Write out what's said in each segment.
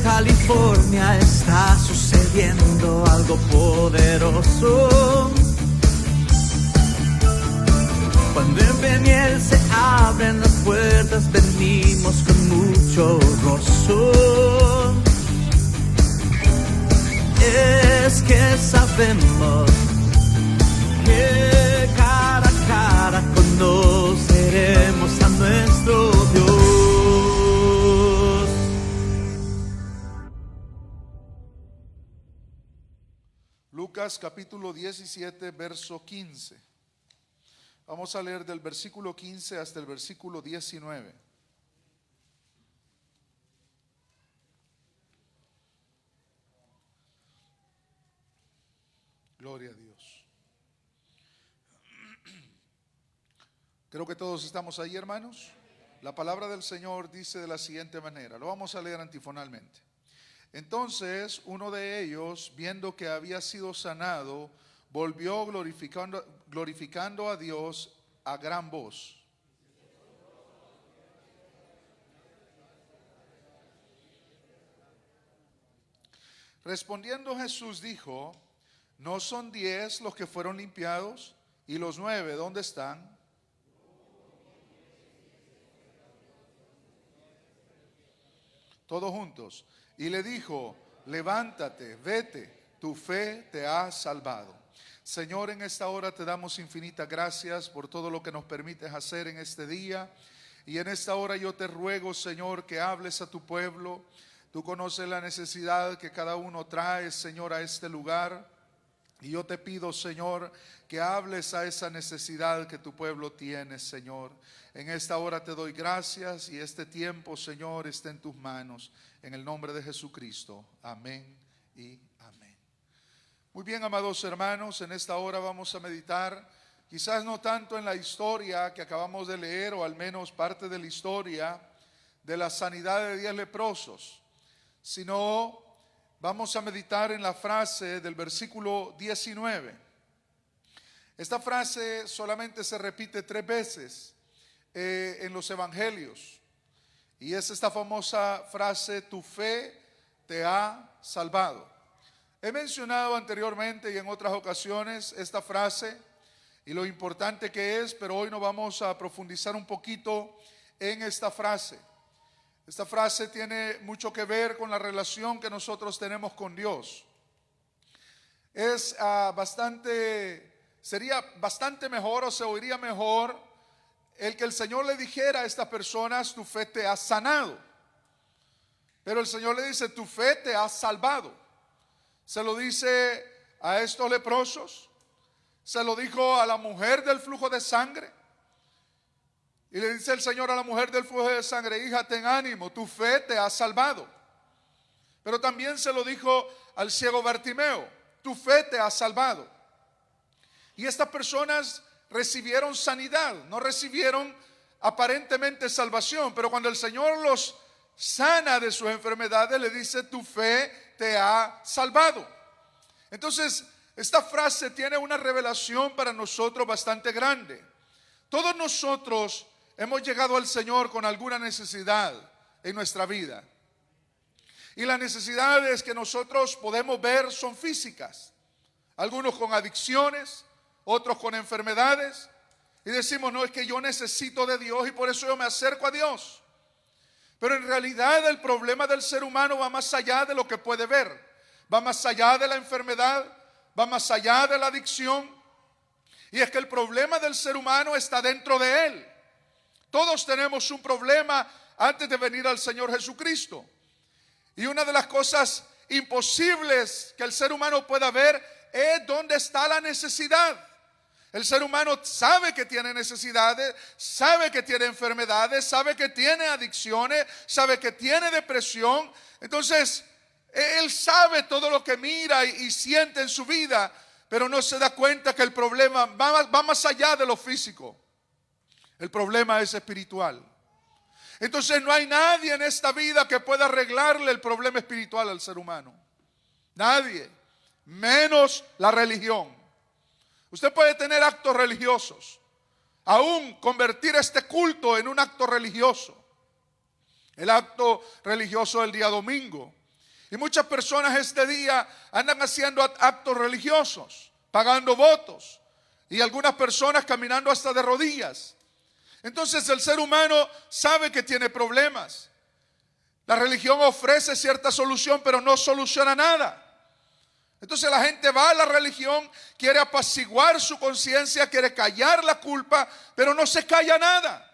California está sucediendo algo poderoso. Cuando en Peniel se abren las puertas, venimos con mucho gozo. Es que sabemos que cara a cara conoceremos a nuestro Dios. Lucas capítulo 17, verso 15. Vamos a leer del versículo 15 hasta el versículo 19. Gloria a Dios. Creo que todos estamos ahí, hermanos. La palabra del Señor dice de la siguiente manera. Lo vamos a leer antifonalmente. Entonces uno de ellos, viendo que había sido sanado, volvió glorificando a Dios a gran voz. Respondiendo Jesús dijo: ¿no son 10 los que fueron limpiados? ¿Y los 9 dónde están? Todos juntos. Y le dijo: levántate, vete, tu fe te ha salvado. Señor, en esta hora te damos infinitas gracias por todo lo que nos permites hacer en este día. Y en esta hora yo te ruego, Señor, que hables a tu pueblo. Tú conoces la necesidad que cada uno trae, Señor, a este lugar. Y yo te pido, Señor, que hables a esa necesidad que tu pueblo tiene, Señor. En esta hora te doy gracias y este tiempo, Señor, está en tus manos. En el nombre de Jesucristo. Amén y amén. Muy bien, amados hermanos, en esta hora vamos a meditar, quizás no tanto en la historia que acabamos de leer, o al menos parte de la historia de la sanidad de 10 leprosos, sino vamos a meditar en la frase del versículo 19. Esta frase solamente se repite 3 veces en los evangelios. Y es esta famosa frase: tu fe te ha salvado. He mencionado anteriormente y en otras ocasiones esta frase y lo importante que es, pero hoy no vamos a profundizar un poquito en esta frase. Esta frase tiene mucho que ver con la relación que nosotros tenemos con Dios. Sería bastante mejor, o se oiría mejor el que el Señor le dijera a estas personas: tu fe te ha sanado. Pero el Señor le dice: tu fe te ha salvado. Se lo dice a estos leprosos, se lo dijo a la mujer del flujo de sangre. Y le dice el Señor a la mujer del flujo de sangre: hija, ten ánimo, tu fe te ha salvado. Pero también se lo dijo al ciego Bartimeo: tu fe te ha salvado. Y estas personas recibieron sanidad, no recibieron aparentemente salvación, pero cuando el Señor los sana de sus enfermedades, le dice: tu fe te ha salvado. Entonces, esta frase tiene una revelación para nosotros bastante grande. Todos nosotros hemos llegado al Señor con alguna necesidad en nuestra vida. Y las necesidades que nosotros podemos ver son físicas. Algunos con adicciones, otros con enfermedades. Y decimos: no, es que yo necesito de Dios y por eso yo me acerco a Dios. Pero en realidad el problema del ser humano va más allá de lo que puede ver. Va más allá de la enfermedad, va más allá de la adicción. Y es que el problema del ser humano está dentro de él. Todos tenemos un problema antes de venir al Señor Jesucristo. Y una de las cosas imposibles que el ser humano pueda ver es dónde está la necesidad. El ser humano sabe que tiene necesidades, sabe que tiene enfermedades, sabe que tiene adicciones, sabe que tiene depresión. Entonces, él sabe todo lo que mira y siente en su vida, pero no se da cuenta que el problema va más allá de lo físico. El problema es espiritual. Entonces no hay nadie en esta vida que pueda arreglarle el problema espiritual al ser humano. Nadie, menos la religión. Usted puede tener actos religiosos, aún convertir este culto en un acto religioso. El acto religioso del día domingo, Y muchas personas este día andan haciendo actos religiosos, pagando votos, y algunas personas caminando hasta de rodillas. Entonces el ser humano sabe que tiene problemas. La religión ofrece cierta solución, pero no soluciona nada. Entonces la gente va a la religión, quiere apaciguar su conciencia, quiere callar la culpa, pero no se calla nada.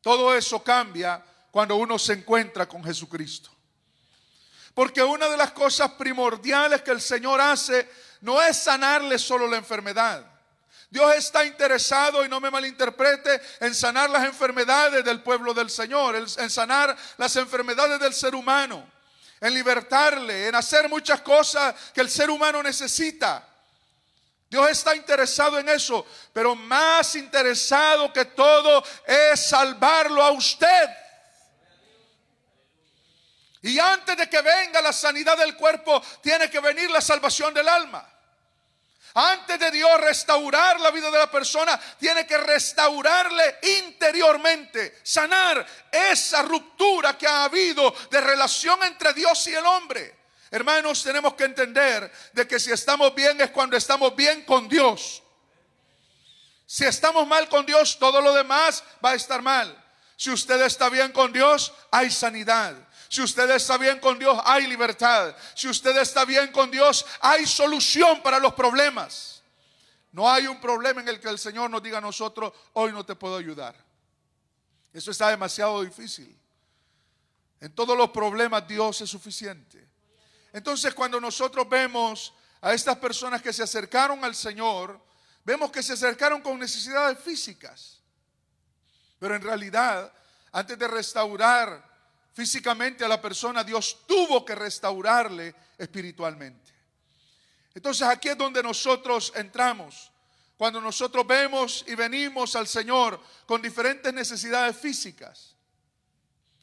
Todo eso cambia cuando uno se encuentra con Jesucristo. Porque una de las cosas primordiales que el Señor hace no es sanarle solo la enfermedad. Dios está interesado, y no me malinterprete, en sanar las enfermedades del pueblo del Señor, en sanar las enfermedades del ser humano, en libertarle, en hacer muchas cosas que el ser humano necesita. Dios está interesado en eso, pero más interesado que todo es salvarlo a usted. Y antes de que venga la sanidad del cuerpo, tiene que venir la salvación del alma. Antes de Dios restaurar la vida de la persona, tiene que restaurarle interiormente, sanar esa ruptura que ha habido de relación entre Dios y el hombre. Hermanos, tenemos que entender de que si estamos bien es cuando estamos bien con Dios. Si estamos mal con Dios, todo lo demás va a estar mal. Si usted está bien con Dios, hay sanidad. Si usted está bien con Dios, hay libertad. Si usted está bien con Dios, hay solución para los problemas. No hay un problema en el que el Señor nos diga a nosotros: hoy no te puedo ayudar. Eso está demasiado difícil. En todos los problemas Dios es suficiente. Entonces, cuando nosotros vemos a estas personas que se acercaron al Señor, vemos que se acercaron con necesidades físicas. Pero en realidad, antes de restaurar físicamente a la persona, Dios tuvo que restaurarle espiritualmente. Entonces aquí es donde nosotros entramos. Cuando nosotros vemos y venimos al Señor con diferentes necesidades físicas,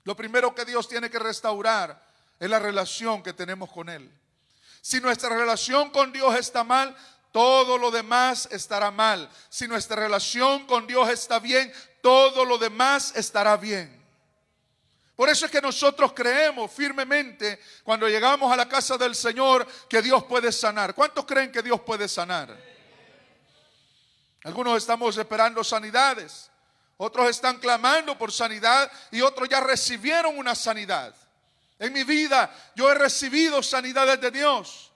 lo primero que Dios tiene que restaurar es la relación que tenemos con Él. Si nuestra relación con Dios está mal, todo lo demás estará mal. Si nuestra relación con Dios está bien, todo lo demás estará bien. Por eso es que nosotros creemos firmemente cuando llegamos a la casa del Señor que Dios puede sanar. ¿Cuántos creen que Dios puede sanar? Algunos estamos esperando sanidades, otros están clamando por sanidad y otros ya recibieron una sanidad. En mi vida yo he recibido sanidades de Dios.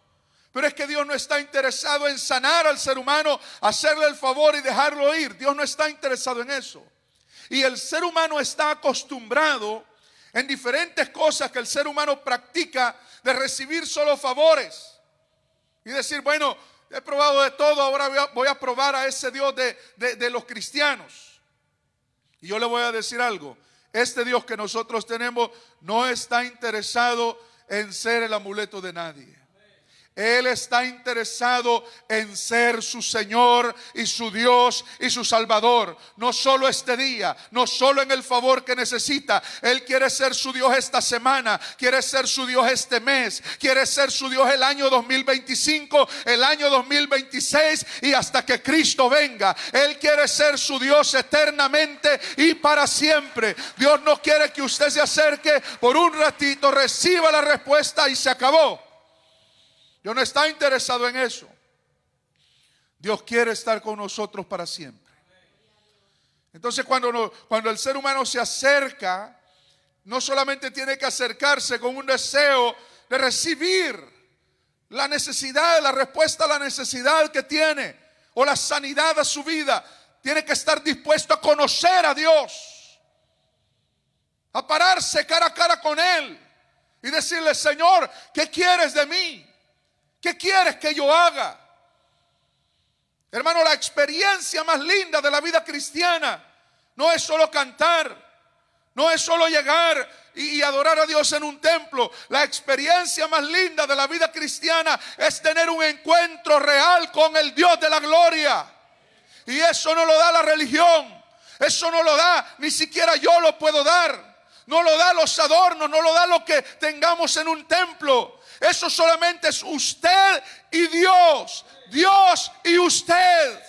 Pero es que Dios no está interesado en sanar al ser humano, hacerle el favor y dejarlo ir. Dios no está interesado en eso. Y el ser humano está acostumbrado en diferentes cosas que el ser humano practica, de recibir solo favores y decir: bueno, he probado de todo, ahora voy a probar a ese Dios de los cristianos. Y yo le voy a decir algo: este Dios que nosotros tenemos no está interesado en ser el amuleto de nadie. Él está interesado en ser su Señor y su Dios y su Salvador. No solo este día, no solo en el favor que necesita. Él quiere ser su Dios esta semana, quiere ser su Dios este mes, quiere ser su Dios el año 2025, el año 2026 y hasta que Cristo venga. Él quiere ser su Dios eternamente y para siempre. Dios no quiere que usted se acerque por un ratito, reciba la respuesta y se acabó. Dios no está interesado en eso. Dios quiere estar con nosotros para siempre. Entonces cuando el ser humano se acerca, no solamente tiene que acercarse con un deseo de recibir la necesidad, la respuesta a la necesidad que tiene, o la sanidad a su vida. Tiene que estar dispuesto a conocer a Dios, a pararse cara a cara con Él y decirle: Señor, ¿qué quieres de mí? ¿Qué quieres que yo haga? Hermano, la experiencia más linda de la vida cristiana no es solo cantar, no es solo llegar y adorar a Dios en un templo. La experiencia más linda de la vida cristiana es tener un encuentro real con el Dios de la gloria. Y eso no lo da la religión, eso no lo da, ni siquiera yo lo puedo dar. No lo da los adornos, no lo da lo que tengamos en un templo. Eso solamente es usted y Dios, Dios y usted.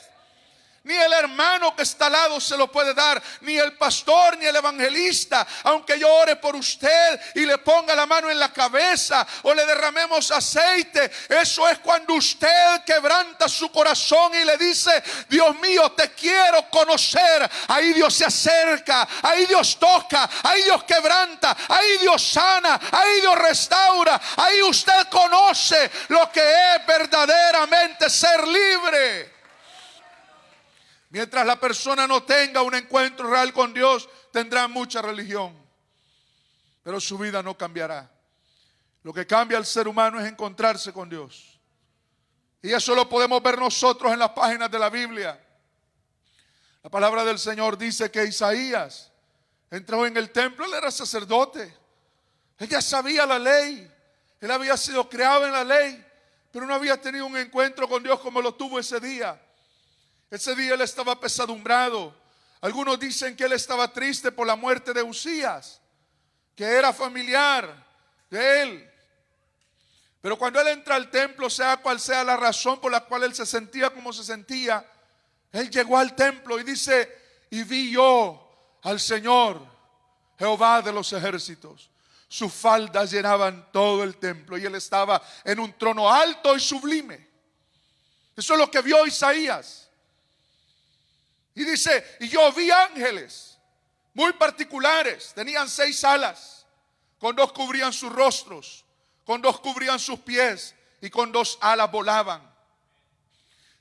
Ni el hermano que está al lado se lo puede dar, ni el pastor, ni el evangelista. Aunque yo ore por usted y le ponga la mano en la cabeza o le derramemos aceite, eso es cuando usted quebranta su corazón y le dice: Dios mío, te quiero conocer. Ahí Dios se acerca, ahí Dios toca, ahí Dios quebranta, ahí Dios sana, ahí Dios restaura. Ahí usted conoce lo que es verdaderamente ser libre. Mientras la persona no tenga un encuentro real con Dios, tendrá mucha religión, pero su vida no cambiará. Lo que cambia al ser humano es encontrarse con Dios. Y eso lo podemos ver nosotros en las páginas de la Biblia. La palabra del Señor dice que Isaías entró en el templo. Él era sacerdote, él ya sabía la ley, él había sido criado en la ley, pero no había tenido un encuentro con Dios como lo tuvo ese día. Ese día él estaba apesadumbrado. Algunos dicen que él estaba triste por la muerte de Uzías, que era familiar de él. Pero cuando él entra al templo, sea cual sea la razón por la cual él se sentía como se sentía, él llegó al templo y dice: y vi yo al Señor, Jehová de los ejércitos. Sus faldas llenaban todo el templo y él estaba en un trono alto y sublime. Eso es lo que vio Isaías. Y dice: y yo vi ángeles muy particulares, tenían 6 alas, con 2 cubrían sus rostros, con 2 cubrían sus pies y con 2 alas volaban.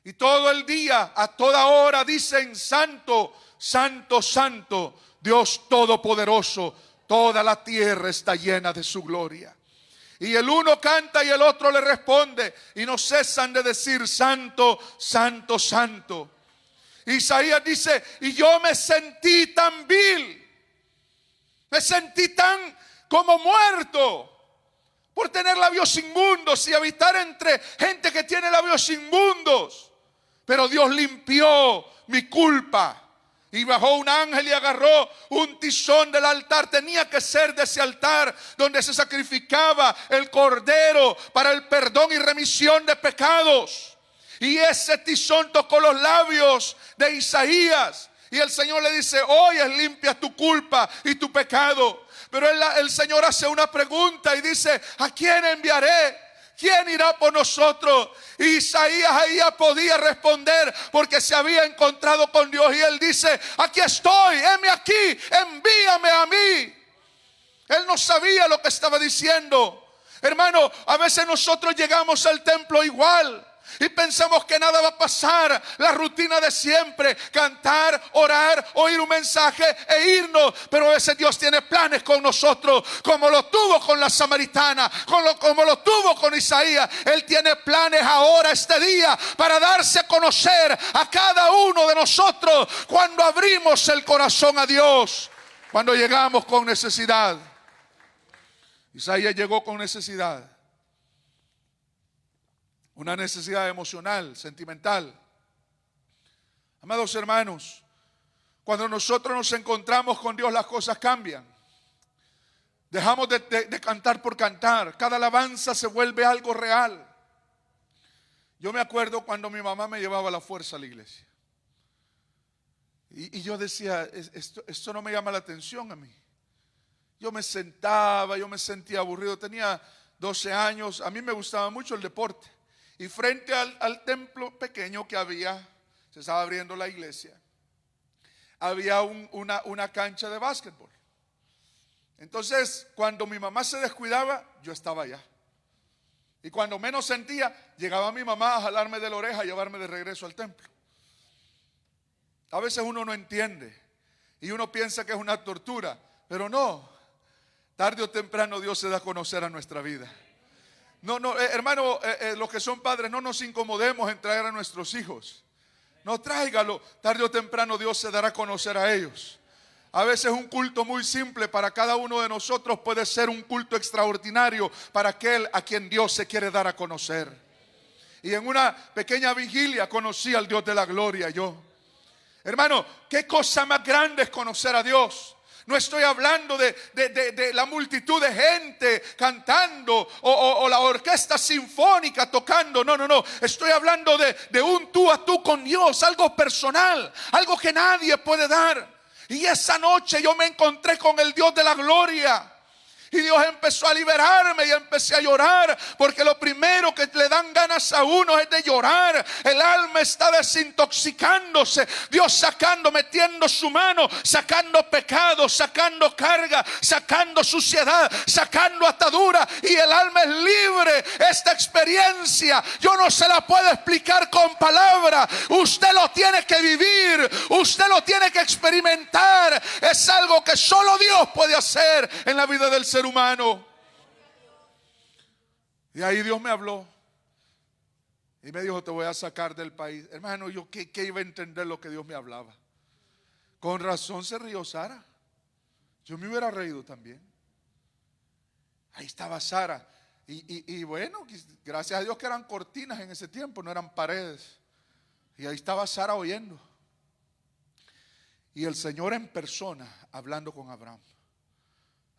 Y todo el día, a toda hora, dicen: santo, santo, santo, Dios todopoderoso, toda la tierra está llena de su gloria. Y el uno canta y el otro le responde, y no cesan de decir: santo, santo, santo. Isaías dice: y yo me sentí tan vil, me sentí tan como muerto por tener labios inmundos y habitar entre gente que tiene labios inmundos. Pero Dios limpió mi culpa. Y bajó un ángel y agarró un tizón del altar. Tenía que ser de ese altar donde se sacrificaba el cordero para el perdón y remisión de pecados. Y ese tizón tocó los labios de Isaías. Y el Señor le dice: hoy es limpia tu culpa y tu pecado. Pero el Señor hace una pregunta y dice: ¿a quién enviaré? ¿Quién irá por nosotros? Y Isaías ahí ya podía responder porque se había encontrado con Dios. Y él dice: aquí estoy, heme aquí, envíame a mí. Él no sabía lo que estaba diciendo. Hermano, a veces nosotros llegamos al templo igual y pensamos que nada va a pasar, la rutina de siempre, cantar, orar, oír un mensaje e irnos. Pero a veces Dios tiene planes con nosotros, como lo tuvo con la samaritana, como lo tuvo con Isaías. Él tiene planes ahora, este día, para darse a conocer a cada uno de nosotros cuando abrimos el corazón a Dios, cuando llegamos con necesidad. Isaías llegó con necesidad. Una necesidad emocional, sentimental. Amados hermanos, cuando nosotros nos encontramos con Dios, las cosas cambian. Dejamos de cantar por cantar. Cada alabanza se vuelve algo real. Yo me acuerdo cuando mi mamá me llevaba a la fuerza a la iglesia. Y yo decía: esto no me llama la atención a mí. Yo me sentaba, yo me sentía aburrido. Tenía 12 años, a mí me gustaba mucho el deporte. Y frente al templo pequeño que había, se estaba abriendo la iglesia, había una cancha de básquetbol. Entonces, cuando mi mamá se descuidaba, yo estaba allá. Y cuando menos sentía, llegaba mi mamá a jalarme de la oreja, a llevarme de regreso al templo. A veces uno no entiende y uno piensa que es una tortura, pero no. Tarde o temprano Dios se da a conocer a nuestra vida. No, hermano, los que son padres, no nos incomodemos en traer a nuestros hijos. No, tráigalo. Tarde o temprano Dios se dará a conocer a ellos. A veces un culto muy simple para cada uno de nosotros puede ser un culto extraordinario para aquel a quien Dios se quiere dar a conocer. Y en una pequeña vigilia conocí al Dios de la gloria yo. Hermano, qué cosa más grande es conocer a Dios. No estoy hablando de la multitud de gente cantando o la orquesta sinfónica tocando. No. Estoy hablando de un tú a tú con Dios, algo personal, algo que nadie puede dar. Y esa noche yo me encontré con el Dios de la gloria. Y Dios empezó a liberarme y empecé a llorar, porque lo primero que le dan ganas a uno es de llorar. El alma está desintoxicándose. Dios sacando, metiendo su mano, sacando pecado, sacando carga, sacando suciedad, sacando atadura, y el alma es libre. Esta experiencia yo no se la puedo explicar con palabras. Usted lo tiene que vivir, usted lo tiene que experimentar. Es algo que solo Dios puede hacer en la vida del ser humano. Y ahí Dios me habló y me dijo: te voy a sacar del país. Hermano, yo ¿qué iba a entender lo que Dios me hablaba? Con razón se rió Sara. Yo me hubiera reído también. Ahí estaba Sara. Y bueno, gracias a Dios que eran cortinas en ese tiempo, no eran paredes. Y ahí estaba Sara oyendo. Y el Señor en persona hablando con Abraham.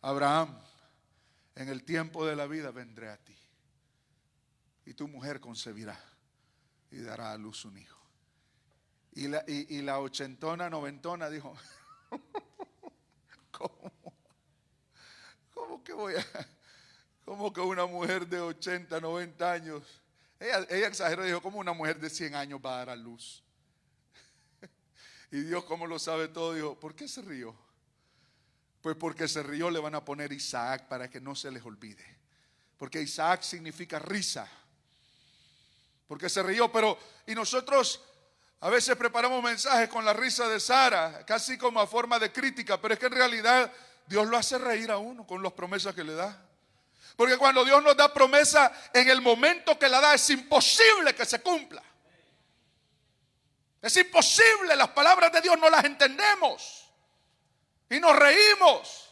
Abraham, en el tiempo de la vida vendré a ti, y tu mujer concebirá y dará a luz un hijo. Y la ochentona, noventona dijo: ¿Cómo que una mujer de 80, 90 años? Ella exageró, dijo: ¿cómo una mujer de 100 años va a dar a luz? Y Dios, como lo sabe todo, dijo: ¿por qué se rió? Pues porque se rió le van a poner Isaac, para que no se les olvide. Porque Isaac significa risa. Porque se rió. Y nosotros a veces preparamos mensajes con la risa de Sara, casi como a forma de crítica. Pero es que en realidad Dios lo hace reír a uno con las promesas que le da. Porque cuando Dios nos da promesa, en el momento que la da es imposible que se cumpla. Es imposible. Las palabras de Dios no las entendemos. Y nos reímos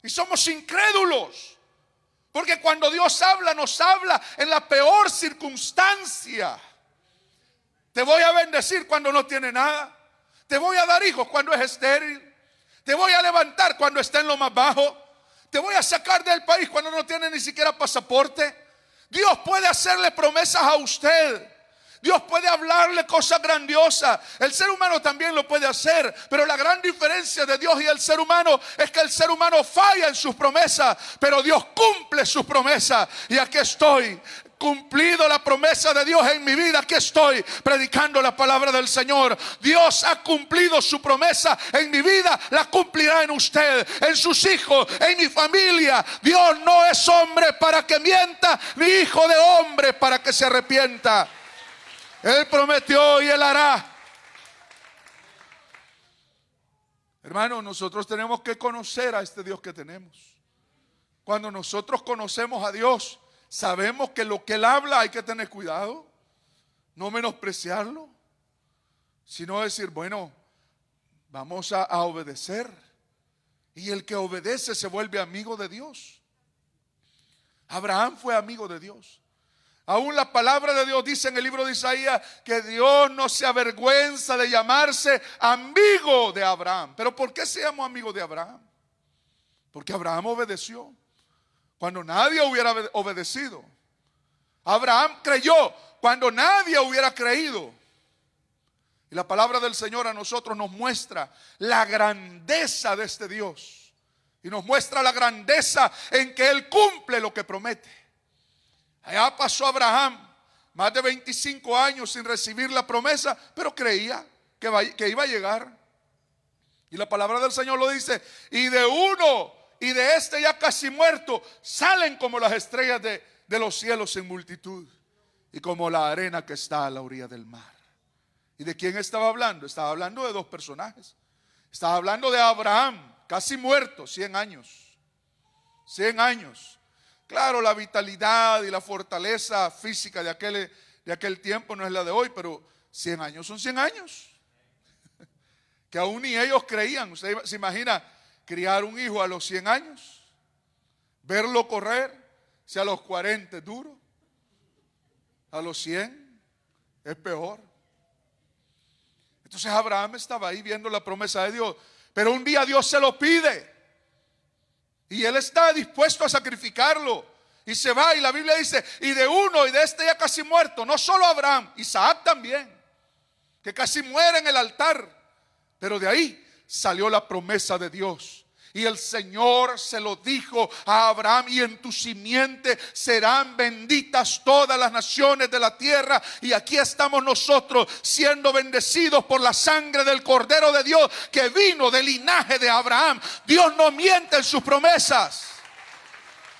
y somos incrédulos, porque cuando Dios habla, nos habla en la peor circunstancia. Te voy a bendecir cuando no tiene nada. Te voy a dar hijos cuando es estéril. Te voy a levantar cuando está en lo más bajo. Te voy a sacar del país cuando no tiene ni siquiera pasaporte. Dios puede hacerle promesas a usted. Dios puede hablarle cosas grandiosas. El ser humano también lo puede hacer. Pero la gran diferencia de Dios y el ser humano es que el ser humano falla en sus promesas, pero Dios cumple sus promesas. Y aquí estoy, cumplido la promesa de Dios en mi vida. Aquí estoy predicando la palabra del Señor. Dios ha cumplido su promesa en mi vida. La cumplirá en usted, en sus hijos, en mi familia. Dios no es hombre para que mienta, ni hijo de hombre para que se arrepienta. Él prometió y Él hará. Hermano, nosotros tenemos que conocer a este Dios que tenemos. Cuando nosotros conocemos a Dios, sabemos que lo que Él habla hay que tener cuidado, no menospreciarlo, sino decir: bueno, vamos a obedecer. Y el que obedece se vuelve amigo de Dios. Abraham fue amigo de Dios. Aún la palabra de Dios dice en el libro de Isaías que Dios no se avergüenza de llamarse amigo de Abraham. ¿Pero por qué se llamó amigo de Abraham? Porque Abraham obedeció cuando nadie hubiera obedecido. Abraham creyó cuando nadie hubiera creído. Y la palabra del Señor a nosotros nos muestra la grandeza de este Dios. Y nos muestra la grandeza en que Él cumple lo que promete. Allá pasó Abraham más de 25 años sin recibir la promesa, pero creía que iba a llegar. Y la palabra del Señor lo dice: y de uno y de este ya casi muerto salen como las estrellas de los cielos en multitud, y como la arena que está a la orilla del mar. ¿Y de quién estaba hablando? Estaba hablando de dos personajes. Estaba hablando de Abraham, casi muerto, 100 años. 100 años. Claro, la vitalidad y la fortaleza física de aquel tiempo no es la de hoy, pero 100 años son 100 años. Que aún ni ellos creían. Usted se imagina criar un hijo a los 100 años, verlo correr, si a los 40 es duro, a los 100 es peor. Entonces Abraham estaba ahí viendo la promesa de Dios. Pero un día Dios se lo pide y él está dispuesto a sacrificarlo. Y se va, y la Biblia dice, y de uno, y de este ya casi muerto, no solo Abraham, Isaac también, que casi muere en el altar. Pero de ahí salió la promesa de Dios. Y el Señor se lo dijo a Abraham: y en tu simiente serán benditas todas las naciones de la tierra. Y aquí estamos nosotros siendo bendecidos por la sangre del Cordero de Dios, que vino del linaje de Abraham. Dios no miente en sus promesas.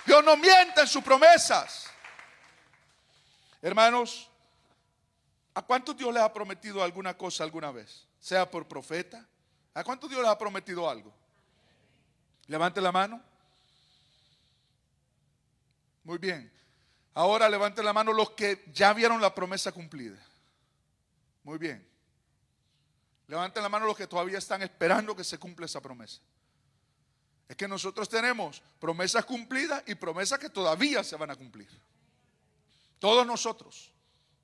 Dios no miente en sus promesas. Hermanos, ¿a cuántos Dios les ha prometido alguna cosa alguna vez? Sea por profeta. ¿A cuántos Dios les ha prometido algo? Levante la mano. Muy bien. Ahora levante la mano los que ya vieron la promesa cumplida. Muy bien. Levanten la mano los que todavía están esperando que se cumpla esa promesa. Es que nosotros tenemos promesas cumplidas y promesas que todavía se van a cumplir. Todos nosotros.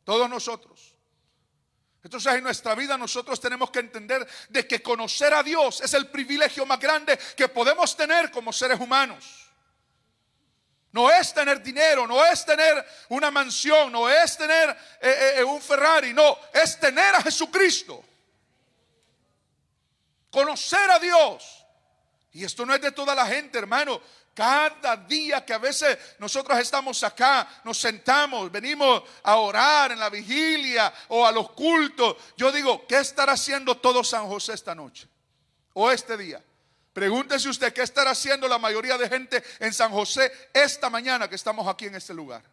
Todos nosotros. Entonces en nuestra vida nosotros tenemos que entender de que conocer a Dios es el privilegio más grande que podemos tener como seres humanos. No es tener dinero, no es tener una mansión, no es tener un Ferrari, no, es tener a Jesucristo. Conocer a Dios. Y esto no es de toda la gente, hermano. Cada día que a veces nosotros estamos acá, nos sentamos, venimos a orar en la vigilia o a los cultos. Yo digo, ¿qué estará haciendo todo San José esta noche o este día? Pregúntese usted, ¿qué estará haciendo la mayoría de gente en San José esta mañana que estamos aquí en este lugar?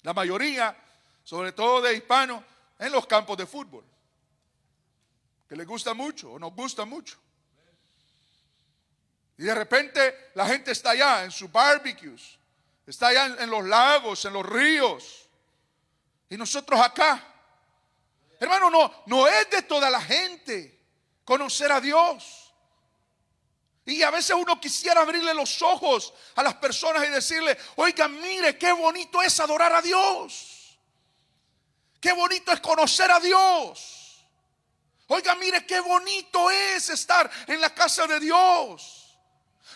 La mayoría, sobre todo de hispanos, en los campos de fútbol, que les gusta mucho o nos gusta mucho. Y de repente la gente está allá en sus barbecues, está allá en los lagos, en los ríos. Y nosotros acá. Hermano, no es de toda la gente conocer a Dios. Y a veces uno quisiera abrirle los ojos a las personas y decirle: oiga, mire qué bonito es adorar a Dios. Qué bonito es conocer a Dios. Oiga, mire qué bonito es estar en la casa de Dios.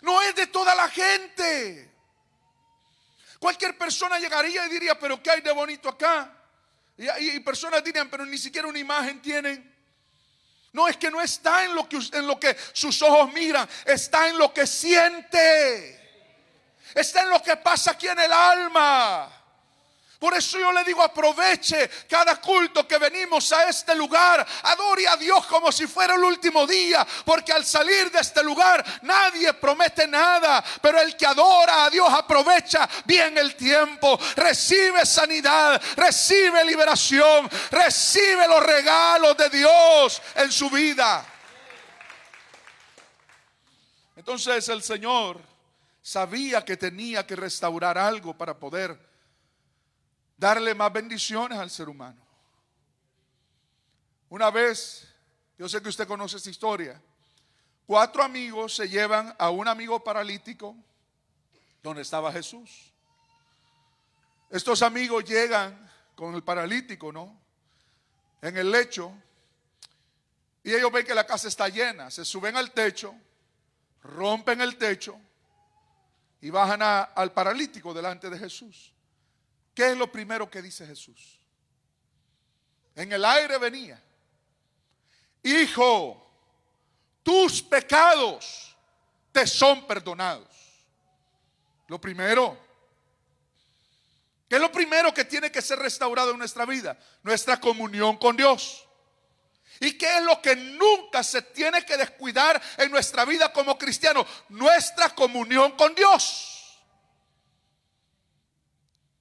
No es de toda la gente. Cualquier persona llegaría y diría: pero ¿qué hay de bonito acá? Y personas dirían: pero ni siquiera una imagen tienen. No, es que no está en lo que sus ojos miran, está en lo que siente. Está en lo que pasa aquí en el alma. Por eso yo le digo: aproveche cada culto que venimos a este lugar. Adore a Dios como si fuera el último día. Porque al salir de este lugar nadie promete nada. Pero el que adora a Dios aprovecha bien el tiempo. Recibe sanidad, recibe liberación, recibe los regalos de Dios en su vida. Entonces el Señor sabía que tenía que restaurar algo para poder darle más bendiciones al ser humano. Una vez, yo sé que usted conoce esta historia, 4 amigos se llevan a un amigo paralítico donde estaba Jesús. Estos amigos llegan con el paralítico, ¿no?, en el lecho, y ellos ven que la casa está llena. Se suben al techo, rompen el techo y bajan al paralítico delante de Jesús. ¿Qué es lo primero que dice Jesús? En el aire venía: hijo, tus pecados te son perdonados. Lo primero. ¿Qué es lo primero que tiene que ser restaurado en nuestra vida? Nuestra comunión con Dios. ¿Y qué es lo que nunca se tiene que descuidar en nuestra vida como cristianos? Nuestra comunión con Dios.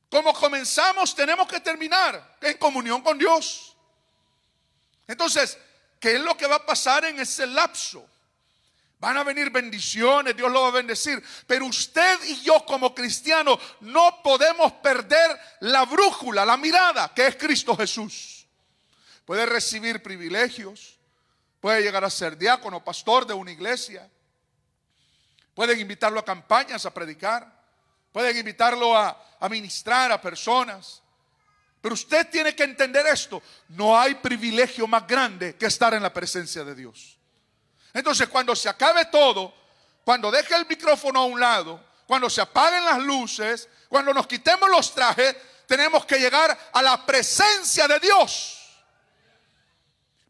Como comenzamos, tenemos que terminar en comunión con Dios. Entonces, ¿qué es lo que va a pasar en ese lapso? Van a venir bendiciones, Dios lo va a bendecir. Pero usted y yo como cristianos no podemos perder la brújula, la mirada, que es Cristo Jesús. Puede recibir privilegios, puede llegar a ser diácono, pastor de una iglesia. Pueden invitarlo a campañas, a predicar. Pueden invitarlo a ministrar a personas. Pero usted tiene que entender esto: no hay privilegio más grande que estar en la presencia de Dios. Entonces, cuando se acabe todo, cuando deje el micrófono a un lado, cuando se apaguen las luces, cuando nos quitemos los trajes, tenemos que llegar a la presencia de Dios.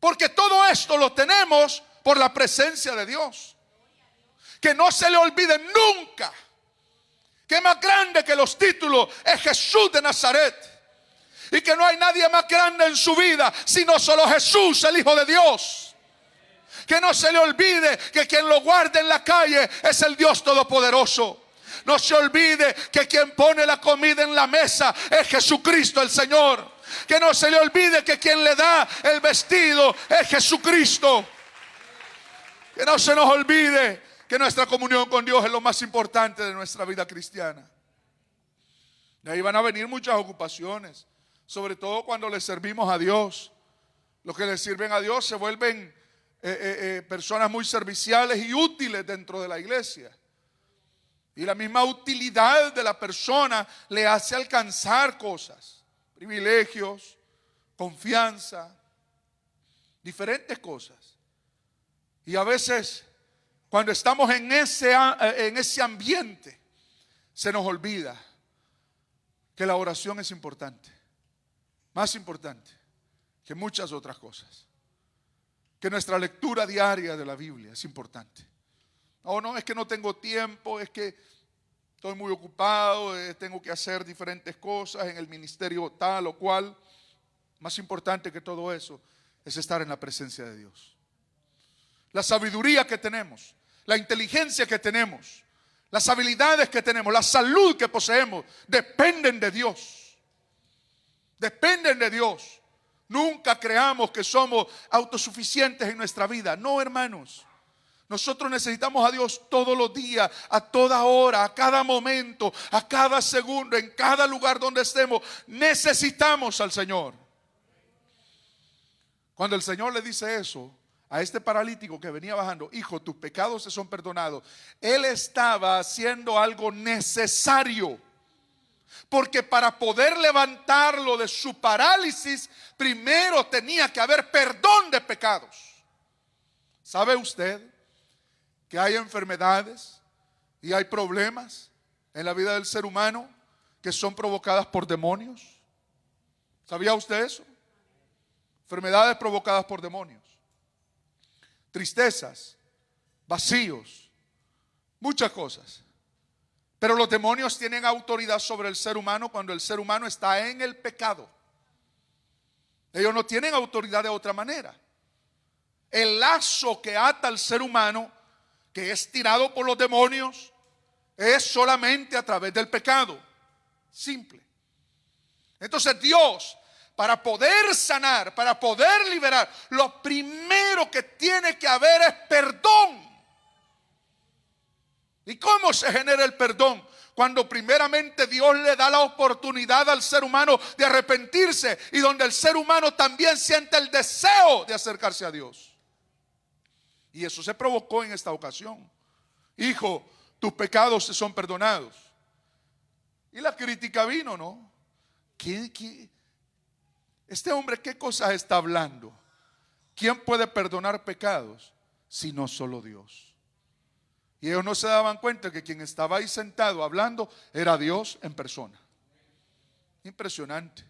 Porque todo esto lo tenemos por la presencia de Dios. Que no se le olvide nunca que más grande que los títulos es Jesús de Nazaret. Y que no hay nadie más grande en su vida sino solo Jesús, el Hijo de Dios. Que no se le olvide que quien lo guarda en la calle es el Dios Todopoderoso. No se olvide que quien pone la comida en la mesa es Jesucristo el Señor. Que no se le olvide que quien le da el vestido es Jesucristo. Que no se nos olvide que nuestra comunión con Dios es lo más importante de nuestra vida cristiana. De ahí van a venir muchas ocupaciones, sobre todo cuando le servimos a Dios. Los que le sirven a Dios se vuelven personas muy serviciales y útiles dentro de la iglesia. Y la misma utilidad de la persona le hace alcanzar cosas, privilegios, confianza, diferentes cosas. Y a veces cuando estamos en ese ambiente se nos olvida que la oración es importante, más importante que muchas otras cosas. Que nuestra lectura diaria de la Biblia es importante. No, es que no tengo tiempo, es que estoy muy ocupado, tengo que hacer diferentes cosas en el ministerio tal o cual. Más importante que todo eso es estar en la presencia de Dios. La sabiduría que tenemos, la inteligencia que tenemos, las habilidades que tenemos, la salud que poseemos, dependen de Dios. Dependen de Dios. Nunca creamos que somos autosuficientes en nuestra vida. No, hermanos. Nosotros necesitamos a Dios todos los días, a toda hora, a cada momento, a cada segundo, en cada lugar donde estemos. Necesitamos al Señor. Cuando el Señor le dice eso a este paralítico que venía bajando: hijo, tus pecados te son perdonados, Él estaba haciendo algo necesario. Porque para poder levantarlo de su parálisis, primero tenía que haber perdón de pecados. ¿Sabe usted que hay enfermedades y hay problemas en la vida del ser humano que son provocadas por demonios? ¿Sabía usted eso? Enfermedades provocadas por demonios, tristezas, vacíos, muchas cosas. Pero los demonios tienen autoridad sobre el ser humano cuando el ser humano está en el pecado. Ellos no tienen autoridad de otra manera. El lazo que ata al ser humano, que es tirado por los demonios, es solamente a través del pecado. Simple. Entonces Dios, para poder sanar, para poder liberar, lo primero que tiene que haber es perdón. ¿Y cómo se genera el perdón? Cuando primeramente Dios le da la oportunidad al ser humano de arrepentirse, y donde el ser humano también siente el deseo de acercarse a Dios. Y eso se provocó en esta ocasión. Hijo, tus pecados te son perdonados. Y la crítica vino, ¿no? Este hombre, ¿qué cosas está hablando? ¿Quién puede perdonar pecados si no solo Dios? Y ellos no se daban cuenta que quien estaba ahí sentado hablando era Dios en persona. Impresionante.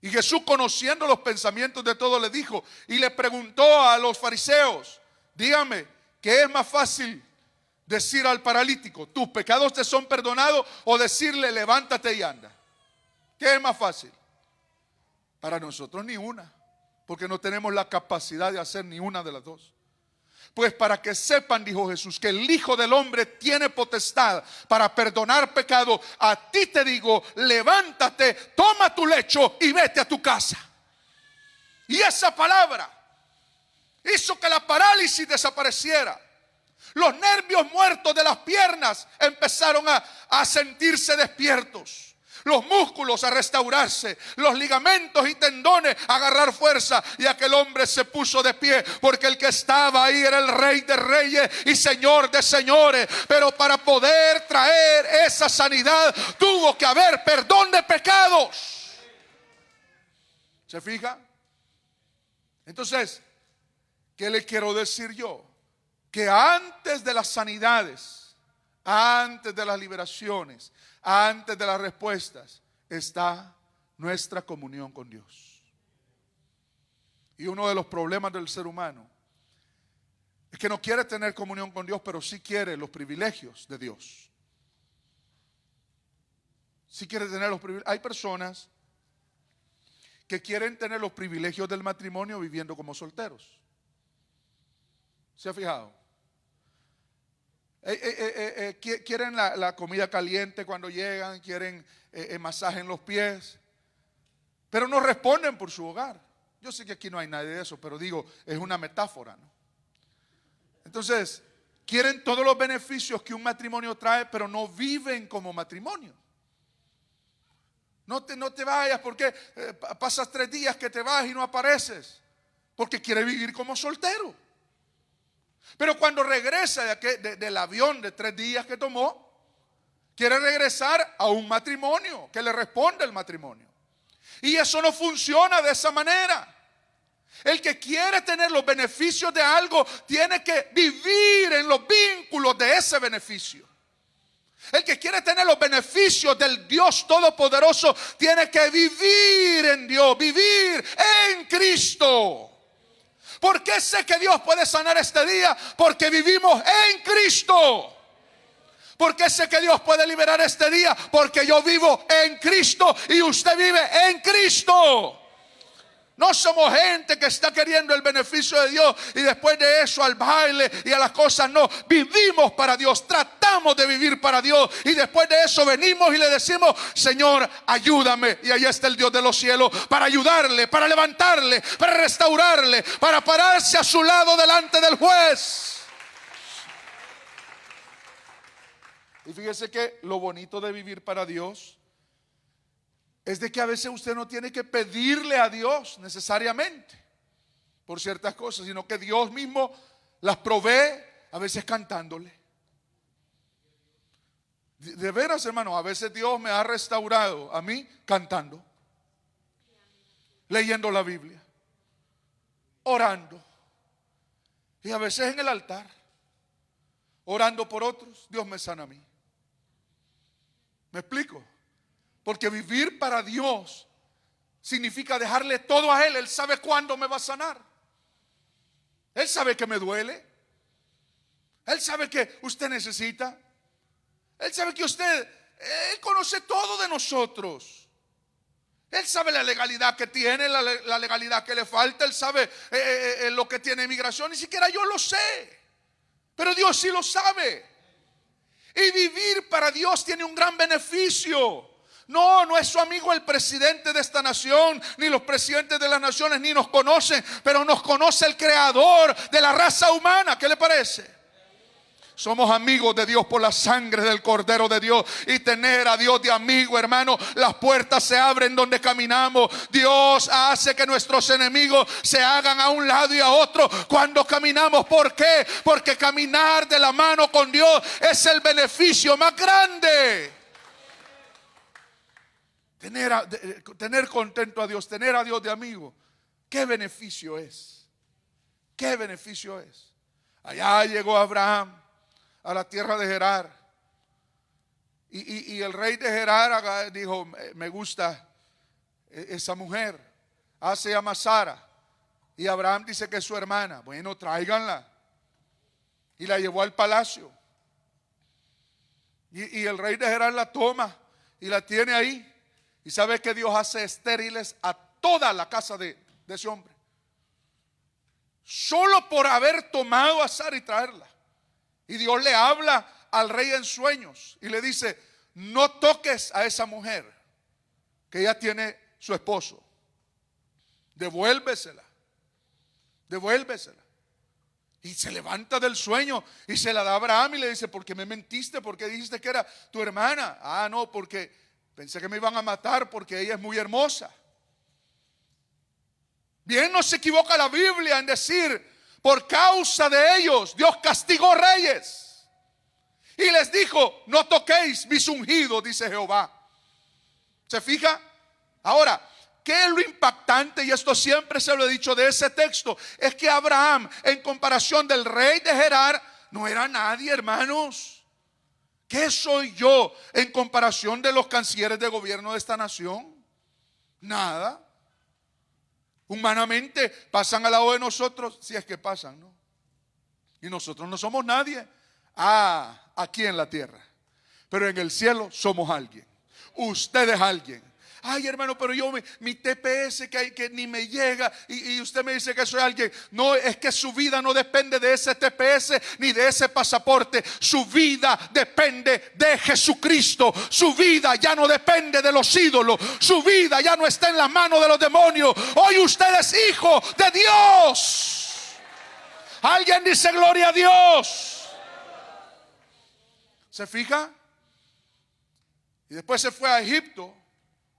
Y Jesús, conociendo los pensamientos de todos, le dijo y le preguntó a los fariseos: dígame, ¿qué es más fácil decir al paralítico, tus pecados te son perdonados, o decirle, levántate y anda? ¿Qué es más fácil? Para nosotros ni una, porque no tenemos la capacidad de hacer ni una de las dos. Pues para que sepan, dijo Jesús, que el Hijo del Hombre tiene potestad para perdonar pecados, a ti te digo, levántate, toma tu lecho y vete a tu casa. Y esa palabra hizo que la parálisis desapareciera. Los nervios muertos de las piernas empezaron a sentirse despiertos. Los músculos a restaurarse, los ligamentos y tendones a agarrar fuerza, y aquel hombre se puso de pie, porque el que estaba ahí era el Rey de Reyes y Señor de Señores. Pero para poder traer esa sanidad tuvo que haber perdón de pecados. ¿Se fija? Entonces, ¿Qué le quiero decir yo? Que antes de las sanidades, antes de las liberaciones, antes de las respuestas, está nuestra comunión con Dios. Y uno de los problemas del ser humano es que no quiere tener comunión con Dios, pero sí quiere los privilegios de Dios. Sí quiere tener los privilegios. Hay personas que quieren tener los privilegios del matrimonio viviendo como solteros. ¿Se ha fijado? Quieren la comida caliente cuando llegan, quieren masaje en los pies, pero no responden por su hogar. Yo sé que aquí no hay nadie de eso, pero digo, es una metáfora, ¿no? Entonces, quieren todos los beneficios que un matrimonio trae, pero no viven como matrimonio. No te vayas porque pasas 3 días que te vas y no apareces, porque quiere vivir como soltero. Pero cuando regresa del avión de 3 días que tomó, quiere regresar a un matrimonio, que le responde el matrimonio. Y eso no funciona de esa manera. El que quiere tener los beneficios de algo tiene que vivir en los vínculos de ese beneficio. El que quiere tener los beneficios del Dios Todopoderoso tiene que vivir en Dios, vivir en Cristo. ¿Por qué sé que Dios puede sanar este día? Porque vivimos en Cristo. ¿Por qué sé que Dios puede liberar este día? Porque yo vivo en Cristo y usted vive en Cristo. No somos gente que está queriendo el beneficio de Dios y después de eso al baile y a las cosas. No, vivimos para Dios, tratamos de vivir para Dios y después de eso venimos y le decimos: Señor, ayúdame. Y ahí está el Dios de los cielos para ayudarle, para levantarle, para restaurarle, para pararse a su lado delante del juez. Y fíjese que lo bonito de vivir para Dios es de que a veces usted no tiene que pedirle a Dios necesariamente por ciertas cosas, sino que Dios mismo las provee, a veces cantándole. De veras, hermano, a veces Dios me ha restaurado a mí cantando, leyendo la Biblia, orando, y a veces en el altar, orando por otros. Dios me sana a mí. ¿Me explico? Porque vivir para Dios significa dejarle todo a Él. Él sabe cuándo me va a sanar. Él sabe que me duele. Él sabe que usted necesita. Él sabe que Él conoce todo de nosotros. Él sabe la legalidad que tiene, la legalidad que le falta. Él sabe lo que tiene inmigración. Ni siquiera yo lo sé, pero Dios sí lo sabe. Y vivir para Dios tiene un gran beneficio. No es su amigo el presidente de esta nación, ni los presidentes de las naciones, ni nos conocen, pero nos conoce el creador de la raza humana. ¿Qué le parece? Somos amigos de Dios por la sangre del Cordero de Dios. Y tener a Dios de amigo, hermano, las puertas se abren donde caminamos. Dios hace que nuestros enemigos se hagan a un lado y a otro cuando caminamos. ¿Por qué? Porque caminar de la mano con Dios es el beneficio más grande. Tener contento a Dios, tener a Dios de amigo, ¿qué beneficio es? ¿Qué beneficio es? Allá llegó Abraham a la tierra de Gerar. Y el rey de Gerar dijo: me gusta esa mujer. Se llama Sara. Y Abraham dice que es su hermana. Bueno, tráiganla. Y la llevó al palacio. Y el rey de Gerar la toma y la tiene ahí. Y sabe que Dios hace estériles a toda la casa de ese hombre, solo por haber tomado a Sara y traerla. Y Dios le habla al rey en sueños y le dice: no toques a esa mujer, que ya tiene su esposo. Devuélvesela. Y se levanta del sueño y se la da a Abraham y le dice: ¿por qué me mentiste? ¿Por qué dijiste que era tu hermana? No, porque pensé que me iban a matar porque ella es muy hermosa. Bien, no se equivoca la Biblia en decir: por causa de ellos Dios castigó reyes y les dijo: no toquéis mis ungidos, dice Jehová. ¿Se fija? Ahora, ¿qué es lo impactante grande, y esto siempre se lo he dicho de ese texto, es que Abraham, en comparación del rey de Gerar, no era nadie, hermanos. ¿Qué soy yo en comparación de los cancilleres de gobierno de esta nación? Nada. Humanamente pasan al lado de nosotros, si es que pasan, ¿no? Y nosotros no somos nadie. Aquí en la tierra. Pero en el cielo somos alguien. Usted es alguien. Ay, hermano, pero yo mi TPS que ni me llega y usted me dice que soy alguien. No, es que su vida no depende de ese TPS ni de ese pasaporte. Su vida depende de Jesucristo. Su vida ya no depende de los ídolos. Su vida ya no está en las manos de los demonios. Hoy usted es hijo de Dios. Alguien dice gloria a Dios. ¿Se fija? Y después se fue a Egipto.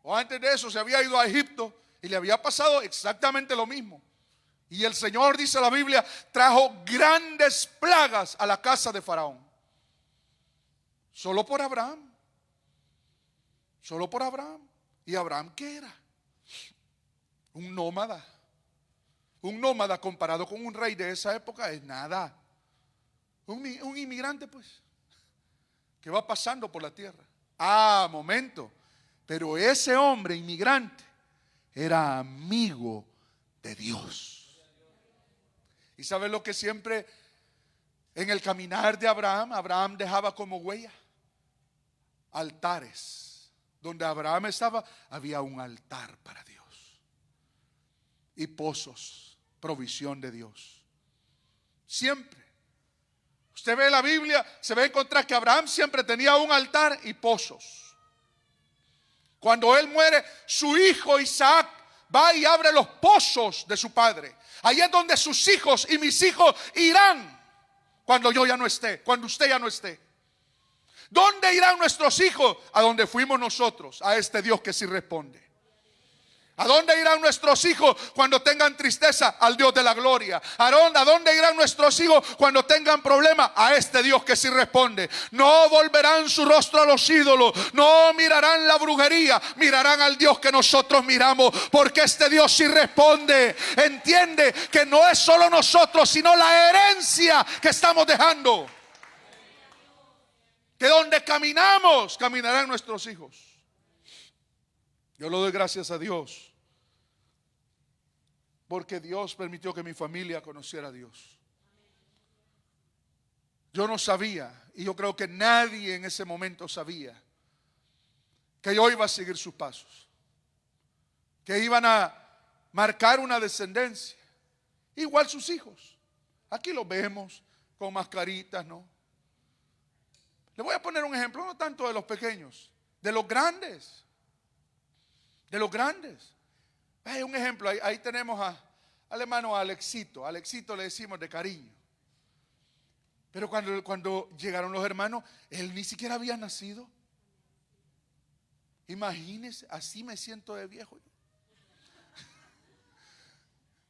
O antes de eso se había ido a Egipto y le había pasado exactamente lo mismo. Y el Señor, dice la Biblia, trajo grandes plagas a la casa de Faraón. Solo por Abraham. Solo por Abraham. ¿Y Abraham qué era? Un nómada. Un nómada comparado con un rey de esa época es nada. Un inmigrante, pues, que va pasando por la tierra. Momento. Pero ese hombre inmigrante era amigo de Dios. ¿Y sabe lo que siempre en el caminar de Abraham dejaba como huella? Altares. Donde Abraham estaba, había un altar para Dios. Y pozos, provisión de Dios. Siempre. Usted ve la Biblia, se va a encontrar que Abraham siempre tenía un altar y pozos. Cuando él muere, su hijo Isaac va y abre los pozos de su padre. Ahí es donde sus hijos y mis hijos irán cuando yo ya no esté, cuando usted ya no esté. ¿Dónde irán nuestros hijos? A donde fuimos nosotros, a este Dios que sí responde. ¿A dónde irán nuestros hijos cuando tengan tristeza? Al Dios de la gloria. ¿A dónde irán nuestros hijos cuando tengan problemas? A este Dios que sí responde. No volverán su rostro a los ídolos. No mirarán la brujería. Mirarán al Dios que nosotros miramos. Porque este Dios sí responde. Entiende que no es solo nosotros, sino la herencia que estamos dejando. Que donde caminamos, caminarán nuestros hijos. Yo le doy gracias a Dios porque Dios permitió que mi familia conociera a Dios. Yo no sabía, y yo creo que nadie en ese momento sabía, que yo iba a seguir sus pasos, que iban a marcar una descendencia. Igual sus hijos. Aquí los vemos con mascaritas, ¿no? Le voy a poner un ejemplo, no tanto de los pequeños, de los grandes. De los grandes. Un ejemplo, ahí tenemos al hermano Alexito. Alexito le decimos de cariño. Pero cuando llegaron los hermanos, él ni siquiera había nacido. Imagínense, así me siento de viejo.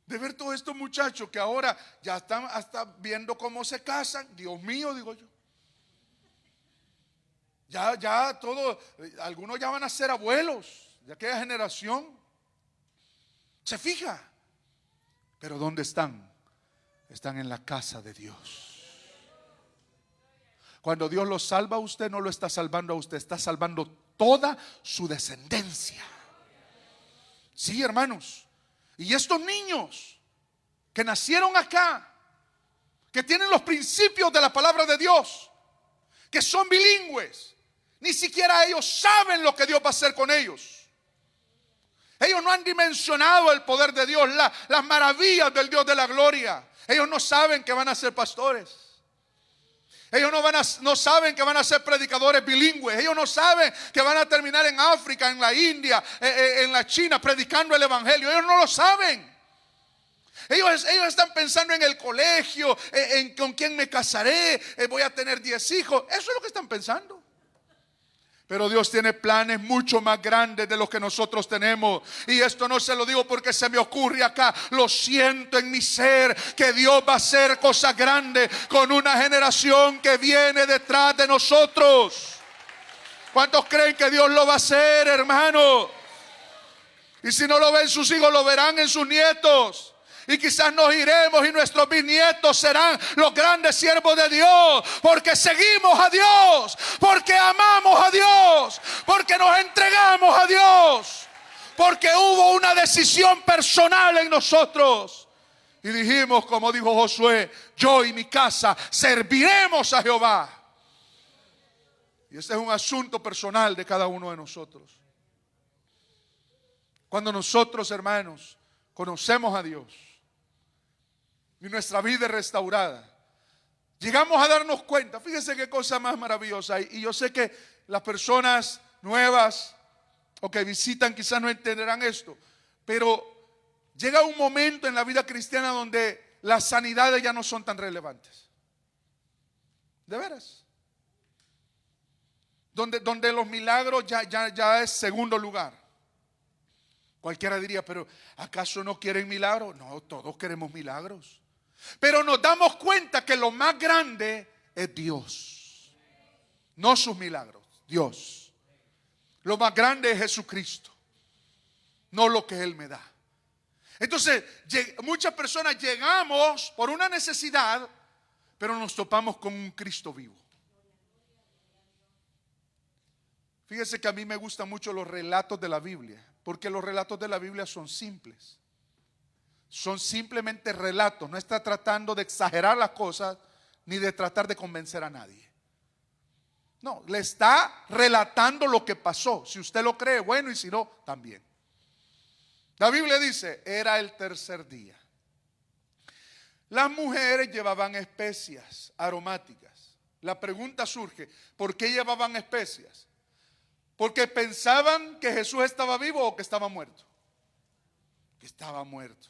De ver todos estos muchachos que ahora ya están hasta viendo cómo se casan. Dios mío, digo yo. Ya todos, algunos ya van a ser abuelos de aquella generación. ¿Se fija? Pero ¿dónde están? Están en la casa de Dios. Cuando Dios los salva a usted, no lo está salvando a usted, está salvando toda su descendencia. Sí, hermanos. Y estos niños que nacieron acá, que tienen los principios de la palabra de Dios, que son bilingües, ni siquiera ellos saben lo que Dios va a hacer con ellos. Ellos no han dimensionado el poder de Dios, las maravillas del Dios de la gloria. Ellos no saben que van a ser pastores. Ellos no saben que van a ser predicadores bilingües. Ellos no saben que van a terminar en África, en la India, en la China, predicando el evangelio. Ellos no lo saben. Ellos están pensando en el colegio, en con quién me casaré, voy a tener 10 hijos. Eso es lo que están pensando. Pero Dios tiene planes mucho más grandes de los que nosotros tenemos. Y esto no se lo digo porque se me ocurre acá. Lo siento en mi ser que Dios va a hacer cosas grandes con una generación que viene detrás de nosotros. ¿Cuántos creen que Dios lo va a hacer, hermano? Y si no lo ven sus hijos, lo verán en sus nietos. Y quizás nos iremos y nuestros bisnietos serán los grandes siervos de Dios. Porque seguimos a Dios. Porque amamos a Dios. Porque nos entregamos a Dios. Porque hubo una decisión personal en nosotros. Y dijimos, como dijo Josué, yo y mi casa serviremos a Jehová. Y este es un asunto personal de cada uno de nosotros. Cuando nosotros, hermanos, conocemos a Dios y nuestra vida es restaurada, llegamos a darnos cuenta. Fíjense qué cosa más maravillosa. Y yo sé que las personas nuevas o que visitan quizás no entenderán esto, pero llega un momento en la vida cristiana donde las sanidades ya no son tan relevantes. De veras. Donde los milagros ya es segundo lugar. Cualquiera diría, pero ¿acaso no quieren milagros? No, todos queremos milagros. Pero nos damos cuenta que lo más grande es Dios. No sus milagros, Dios. Lo más grande es Jesucristo. No lo que Él me da. Entonces, muchas personas llegamos por una necesidad, pero nos topamos con un Cristo vivo. Fíjese que a mí me gustan mucho los relatos de la Biblia, porque los relatos de la Biblia son simples. Son simplemente relatos. No está tratando de exagerar las cosas ni de tratar de convencer a nadie. No, le está relatando lo que pasó. Si usted lo cree, bueno, y si no, también. La Biblia dice, era el tercer día. Las mujeres llevaban especias aromáticas. La pregunta surge, ¿por qué llevaban especias? Porque pensaban que Jesús estaba vivo o que estaba muerto. Que estaba muerto.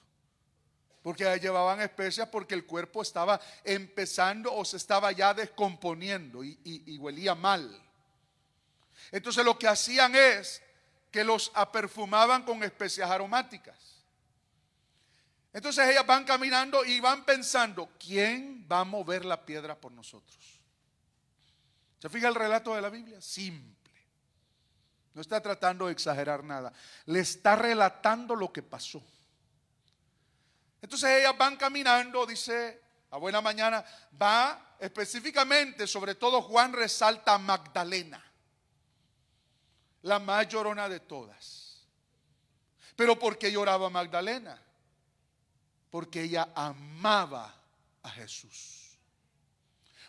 Porque llevaban especias porque el cuerpo estaba empezando o se estaba ya descomponiendo y huelía mal. Entonces lo que hacían es que los aperfumaban con especias aromáticas. Entonces ellas van caminando y van pensando, ¿quién va a mover la piedra por nosotros? ¿Se fija el relato de la Biblia? Simple. No está tratando de exagerar nada. Le está relatando lo que pasó. Entonces ellas van caminando, dice, a buena mañana, va específicamente, sobre todo Juan resalta a Magdalena, la más llorona de todas. ¿Pero por qué lloraba Magdalena? Porque ella amaba a Jesús.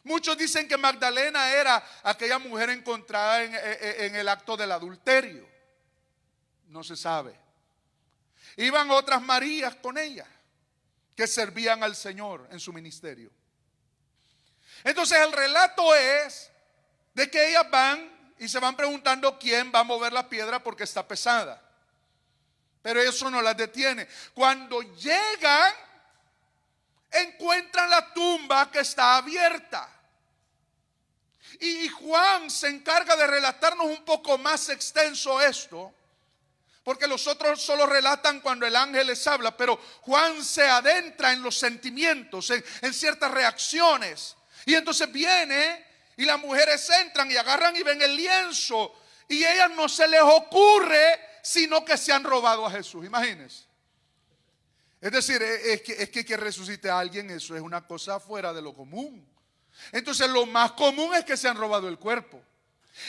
Muchos dicen que Magdalena era aquella mujer encontrada en el acto del adulterio. No se sabe. Iban otras Marías con ella que servían al Señor en su ministerio. Entonces el relato es de que ellas van y se van preguntando quién va a mover la piedra porque está pesada. Pero eso no las detiene. Cuando llegan, encuentran la tumba que está abierta. Y Juan se encarga de relatarnos un poco más extenso esto, porque los otros solo relatan cuando el ángel les habla, pero Juan se adentra en los sentimientos, en ciertas reacciones. Y entonces viene y las mujeres entran y agarran y ven el lienzo, y a ellas no se les ocurre sino que se han robado a Jesús. Imagínense. Es decir, es que resucite a alguien, eso es una cosa fuera de lo común. Entonces lo más común es que se han robado el cuerpo.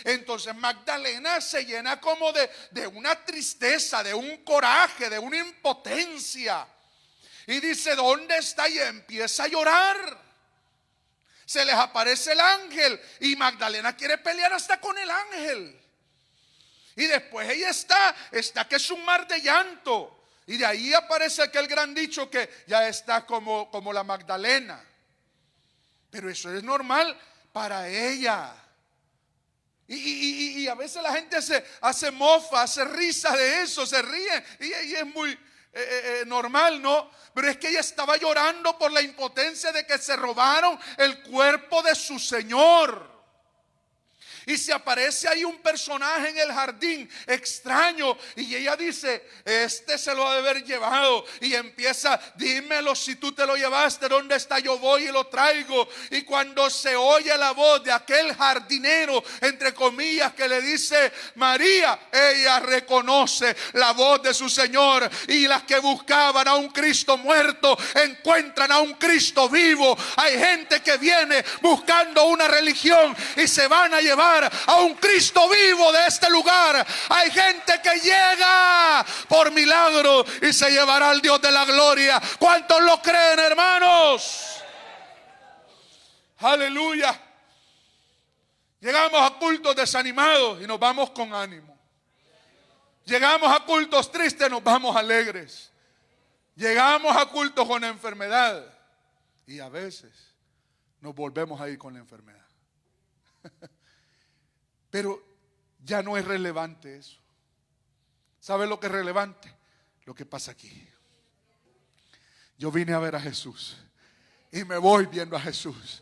Entonces Magdalena se llena como de una tristeza, de un coraje, de una impotencia. Y dice, ¿dónde está? Y empieza a llorar. Se les aparece el ángel y Magdalena quiere pelear hasta con el ángel. Y después ella está que es un mar de llanto. Y de ahí aparece aquel gran dicho que ya está como la Magdalena. Pero eso es normal para ella. Y a veces la gente hace mofa, hace risa de eso, se ríe. Y es muy normal, ¿no? Pero es que ella estaba llorando por la impotencia de que se robaron el cuerpo de su Señor. Y se aparece ahí un personaje en el jardín extraño, y ella dice: este se lo ha de haber llevado. Y empieza: dímelo si tú te lo llevaste, ¿dónde está? Yo voy y lo traigo. Y cuando se oye la voz de aquel jardinero, entre comillas, que le dice María, ella reconoce la voz de su Señor. Y las que buscaban a un Cristo muerto encuentran a un Cristo vivo. Hay gente que viene buscando una religión y se van a llevar a un Cristo vivo de este lugar. Hay gente que llega por milagro y se llevará al Dios de la gloria. ¿Cuántos lo creen, hermanos? Aleluya. Llegamos a cultos desanimados y nos vamos con ánimo. Llegamos a cultos tristes, nos vamos alegres. Llegamos a cultos con enfermedad y a veces nos volvemos a ir con la enfermedad. Pero ya no es relevante eso. ¿Sabe lo que es relevante? Lo que pasa aquí. Yo vine a ver a Jesús y me voy viendo a Jesús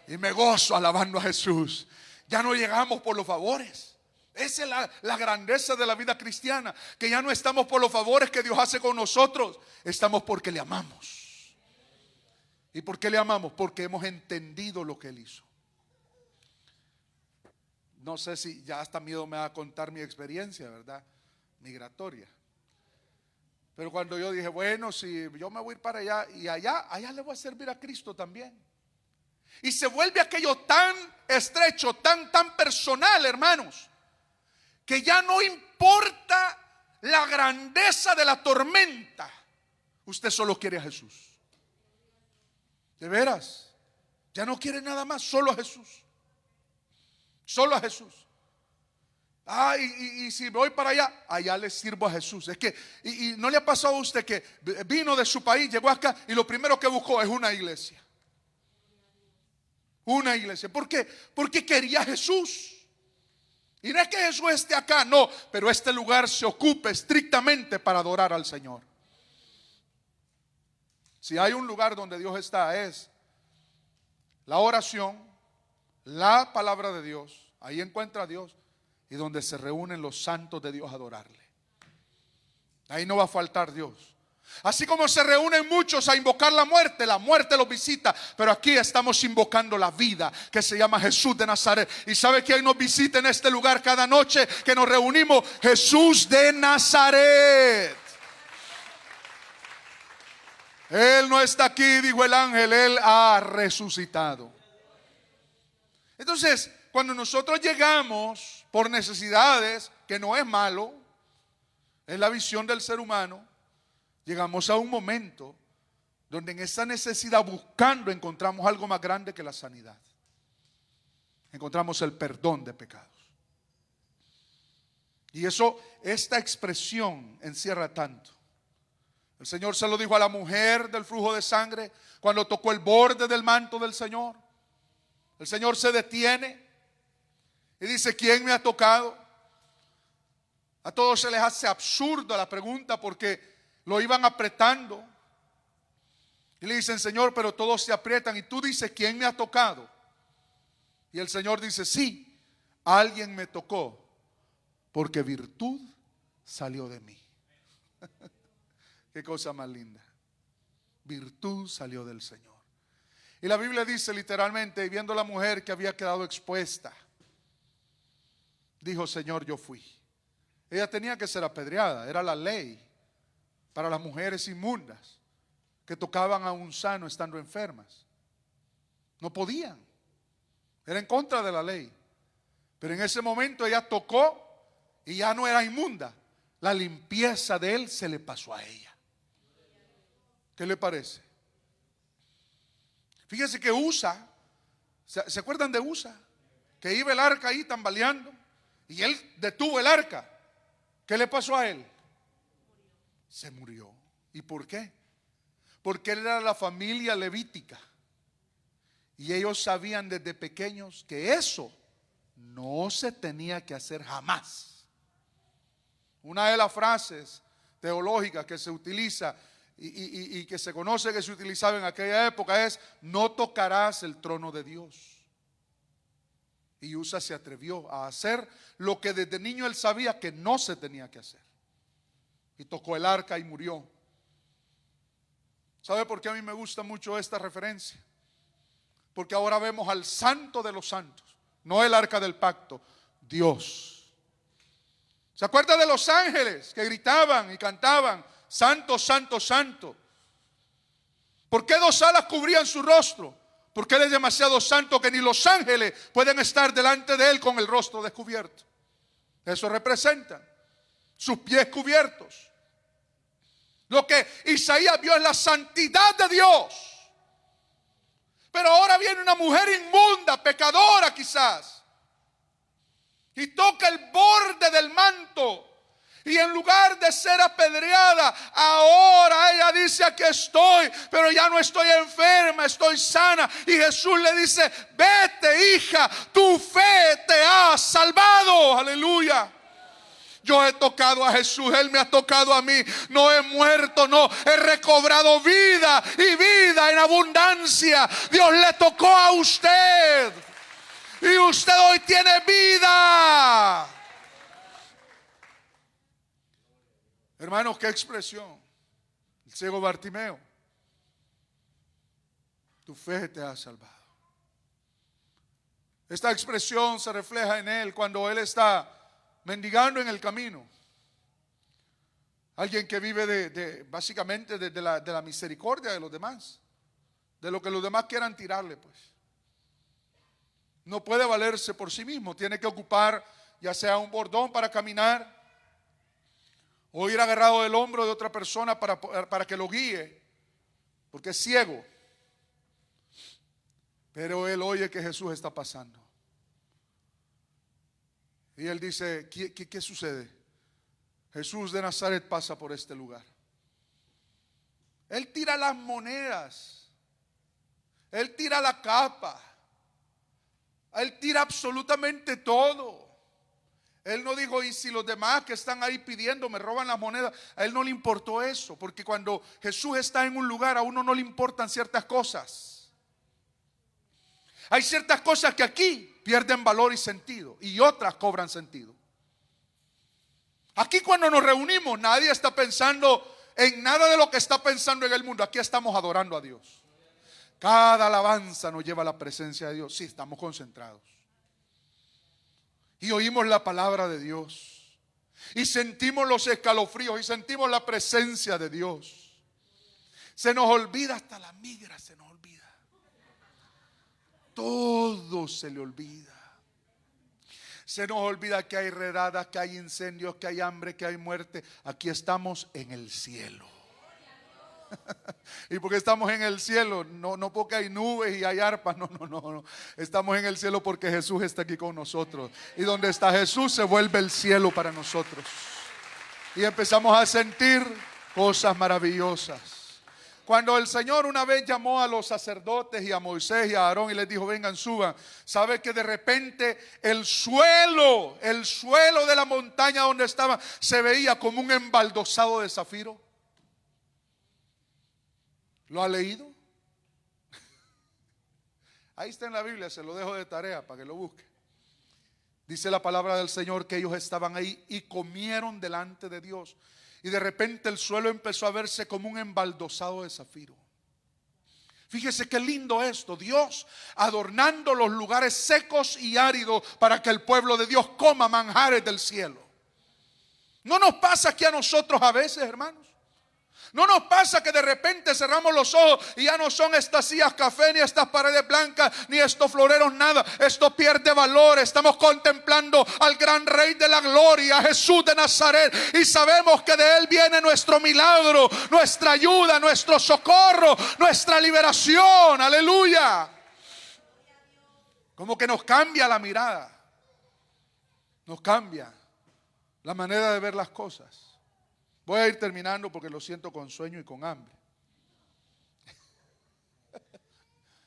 y me gozo alabando a Jesús. Ya no llegamos por los favores. Esa es la grandeza de la vida cristiana, que ya no estamos por los favores que Dios hace con nosotros. Estamos porque le amamos. ¿Y por qué le amamos? Porque hemos entendido lo que Él hizo. No sé si ya hasta miedo me va a contar mi experiencia, ¿verdad? Migratoria. Pero cuando yo dije, bueno, si yo me voy a ir para allá, y allá le voy a servir a Cristo también. Y se vuelve aquello tan estrecho, tan personal, hermanos, que ya no importa la grandeza de la tormenta. Usted solo quiere a Jesús. De veras, ya no quiere nada más, solo a Jesús. Solo a Jesús. Y si voy para allá le sirvo a Jesús. Es que, y no le ha pasado a usted que vino de su país, llegó acá y lo primero que buscó es una iglesia. Una iglesia. ¿Por qué? Porque quería a Jesús. Y no es que Jesús esté acá, no, pero este lugar se ocupa estrictamente para adorar al Señor. Si hay un lugar donde Dios está, es la oración, la palabra de Dios. Ahí encuentra a Dios, y donde se reúnen los santos de Dios a adorarle. Ahí no va a faltar Dios. Así como se reúnen muchos a invocar la muerte los visita, pero aquí estamos invocando la vida que se llama Jesús de Nazaret. ¿Y sabe quién nos visita en este lugar cada noche que nos reunimos? Jesús de Nazaret. Él no está aquí, dijo el ángel, Él ha resucitado. Entonces, cuando nosotros llegamos por necesidades, que no es malo, es la visión del ser humano, llegamos a un momento donde en esa necesidad buscando encontramos algo más grande que la sanidad. Encontramos el perdón de pecados. Y esta expresión encierra tanto. El Señor se lo dijo a la mujer del flujo de sangre cuando tocó el borde del manto del Señor. El Señor se detiene y dice: ¿quién me ha tocado? A todos se les hace absurda la pregunta porque lo iban apretando. Y le dicen: Señor, pero todos se aprietan. Y tú dices: ¿quién me ha tocado? Y el Señor dice: sí, alguien me tocó, porque virtud salió de mí. Qué cosa más linda. Virtud salió del Señor. Y la Biblia dice literalmente, viendo a la mujer que había quedado expuesta, dijo: Señor, yo fui. Ella tenía que ser apedreada, era la ley para las mujeres inmundas que tocaban a un sano estando enfermas. No podían, era en contra de la ley. Pero en ese momento ella tocó y ya no era inmunda. La limpieza de él se le pasó a ella. ¿Qué le parece? Fíjense que Usa, ¿se acuerdan de Usa? Que iba el arca ahí tambaleando y él detuvo el arca. ¿Qué le pasó a él? Se murió. ¿Y por qué? Porque él era la familia levítica y ellos sabían desde pequeños que eso no se tenía que hacer jamás. Una de las frases teológicas que se utiliza y que se conoce que se utilizaba en aquella época es: no tocarás el trono de Dios. Y Usa se atrevió a hacer lo que desde niño él sabía que no se tenía que hacer. Y tocó el arca y murió. ¿Sabe por qué a mí me gusta mucho esta referencia? Porque ahora vemos al santo de los santos, no el arca del pacto, Dios. ¿Se acuerda de los ángeles que gritaban y cantaban, santo, santo, santo? ¿Por qué dos alas cubrían su rostro? Porque Él es demasiado santo que ni los ángeles pueden estar delante de Él con el rostro descubierto. Eso representa sus pies cubiertos. Lo que Isaías vio es la santidad de Dios. Pero ahora viene una mujer inmunda, pecadora quizás, y toca el borde del manto. Y en lugar de ser apedreada, ahora ella dice: aquí estoy, pero ya no estoy enferma, estoy sana. Y Jesús le dice: vete, hija, tu fe te ha salvado. Aleluya. Yo he tocado a Jesús, Él me ha tocado a mí. No he muerto, no, he recobrado vida y vida en abundancia. Dios le tocó a usted y usted hoy tiene vida. Hermanos, qué expresión. El ciego Bartimeo: tu fe te ha salvado. Esta expresión se refleja en él cuando él está mendigando en el camino. Alguien que vive básicamente de la misericordia de los demás, de lo que los demás quieran tirarle, pues. No puede valerse por sí mismo, tiene que ocupar ya sea un bordón para caminar, o ir agarrado del hombro de otra persona para que lo guíe, porque es ciego. Pero él oye que Jesús está pasando. Y él dice: ¿Qué sucede? Jesús de Nazaret pasa por este lugar. Él tira las monedas, él tira la capa, él tira absolutamente todo. Él no dijo: y si los demás que están ahí pidiendo me roban las monedas. A él no le importó eso, porque cuando Jesús está en un lugar, a uno no le importan ciertas cosas. Hay ciertas cosas que aquí pierden valor y sentido, y otras cobran sentido. Aquí cuando nos reunimos, nadie está pensando en nada de lo que está pensando en el mundo. Aquí estamos adorando a Dios. Cada alabanza nos lleva a la presencia de Dios. Sí, estamos concentrados y oímos la palabra de Dios, y sentimos los escalofríos, y sentimos la presencia de Dios. Se nos olvida hasta la migra, se nos olvida. Todo se le olvida. Se nos olvida que hay redadas, que hay incendios, que hay hambre, que hay muerte. Aquí estamos en el cielo. ¿Y porque estamos en el cielo? No porque hay nubes y hay arpas. No. Estamos en el cielo porque Jesús está aquí con nosotros. Y donde está Jesús se vuelve el cielo para nosotros. Y empezamos a sentir cosas maravillosas. Cuando el Señor una vez llamó a los sacerdotes y a Moisés y a Aarón y les dijo: vengan, suban. ¿Sabe que de repente el suelo de la montaña donde estaban se veía como un embaldosado de zafiro? ¿Lo ha leído? Ahí está en la Biblia, se lo dejo de tarea para que lo busque. Dice la palabra del Señor que ellos estaban ahí y comieron delante de Dios. Y de repente el suelo empezó a verse como un embaldosado de zafiro. Fíjese qué lindo esto. Dios adornando los lugares secos y áridos para que el pueblo de Dios coma manjares del cielo. ¿No nos pasa aquí a nosotros a veces, hermanos? ¿No nos pasa que de repente cerramos los ojos y ya no son estas sillas café, ni estas paredes blancas, ni estos floreros, nada? Esto pierde valor. Estamos contemplando al gran Rey de la Gloria, Jesús de Nazaret, y sabemos que de Él viene nuestro milagro, nuestra ayuda, nuestro socorro, nuestra liberación. Aleluya. Como que nos cambia la mirada, nos cambia la manera de ver las cosas. Voy a ir terminando porque lo siento con sueño y con hambre.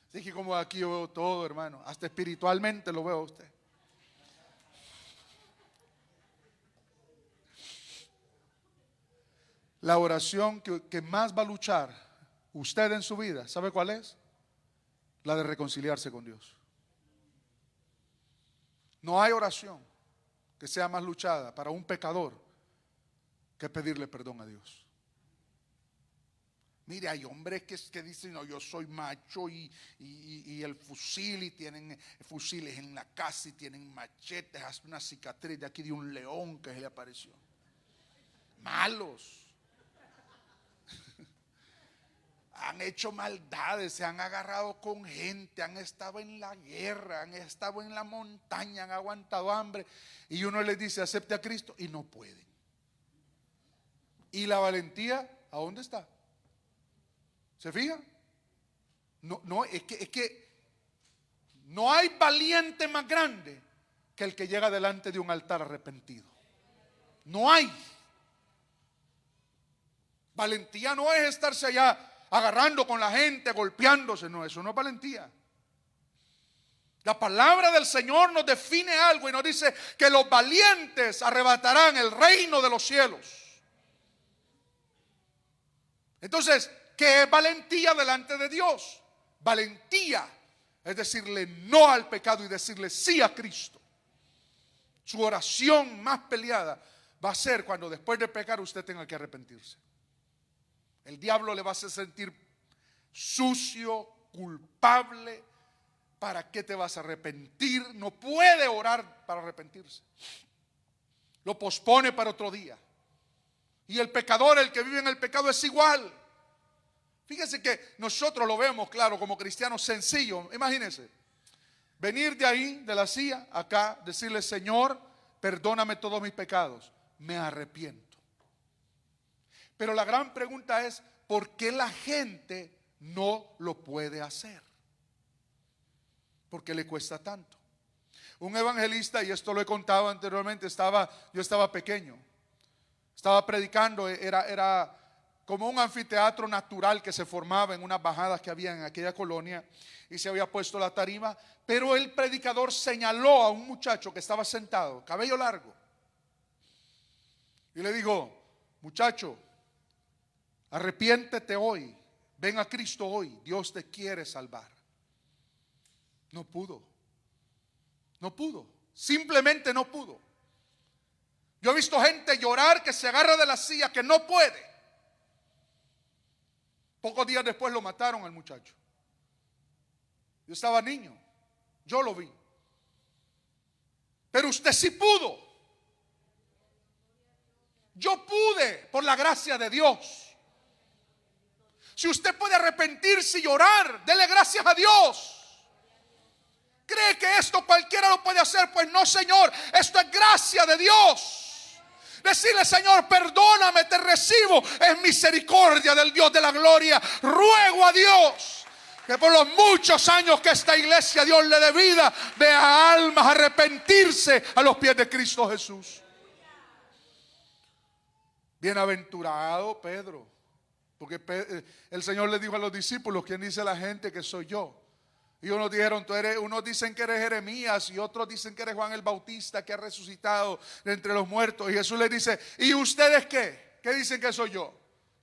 Así que como aquí yo veo todo, hermano, hasta espiritualmente lo veo a usted. La oración que más va a luchar usted en su vida, ¿sabe cuál es? La de reconciliarse con Dios. No hay oración que sea más luchada para un pecador que pedirle perdón a Dios. Mire, hay hombres que dicen, no, yo soy macho y el fusil, y tienen fusiles en la casa y tienen machetes, hasta una cicatriz de aquí de un león que se le apareció. Malos. Han hecho maldades, se han agarrado con gente, han estado en la guerra, han estado en la montaña, han aguantado hambre, y uno les dice acepte a Cristo y no pueden. ¿Y la valentía a dónde está? ¿Se fijan? Es que no hay valiente más grande que el que llega delante de un altar arrepentido. No hay. Valentía no es estarse allá agarrando con la gente, golpeándose. No, eso no es valentía. La palabra del Señor nos define algo y nos dice que los valientes arrebatarán el reino de los cielos. Entonces, ¿qué es valentía delante de Dios? Valentía es decirle no al pecado y decirle sí a Cristo. Su oración más peleada va a ser cuando después de pecar usted tenga que arrepentirse. El diablo le va a hacer sentir sucio, culpable. ¿Para qué te vas a arrepentir? No puede orar para arrepentirse. Lo pospone para otro día. Y el pecador, el que vive en el pecado, es igual. Fíjense que nosotros lo vemos, claro, como cristianos sencillo. Imagínense, venir de ahí, de la silla, acá, decirle, Señor, perdóname todos mis pecados. Me arrepiento. Pero la gran pregunta es, ¿por qué la gente no lo puede hacer? ¿Por qué le cuesta tanto? Un evangelista, y esto lo he contado anteriormente, yo estaba pequeño, estaba predicando, era como un anfiteatro natural que se formaba en unas bajadas que había en aquella colonia, y se había puesto la tarima, pero el predicador señaló a un muchacho que estaba sentado, cabello largo, y le dijo, muchacho, arrepiéntete hoy, ven a Cristo hoy, Dios te quiere salvar. No pudo, simplemente no pudo. Yo he visto gente llorar que se agarra de la silla, que no puede. Pocos días después lo mataron al muchacho. Yo estaba niño, yo lo vi. Pero usted sí pudo. Yo pude por la gracia de Dios. Si usted puede arrepentirse y llorar, dele gracias a Dios. ¿Cree que esto cualquiera lo puede hacer? Pues no, Señor, esto es gracia de Dios. Decirle, Señor, perdóname, te recibo, es misericordia del Dios de la gloria. Ruego a Dios que por los muchos años que esta iglesia Dios le dé vida, vea almas arrepentirse a los pies de Cristo Jesús. Bienaventurado Pedro, porque el Señor le dijo a los discípulos, ¿quién dice la gente que soy yo? Y unos dijeron, unos dicen que eres Jeremías, y otros dicen que eres Juan el Bautista, que ha resucitado de entre los muertos. Y Jesús les dice, ¿y ustedes qué? ¿Qué dicen que soy yo?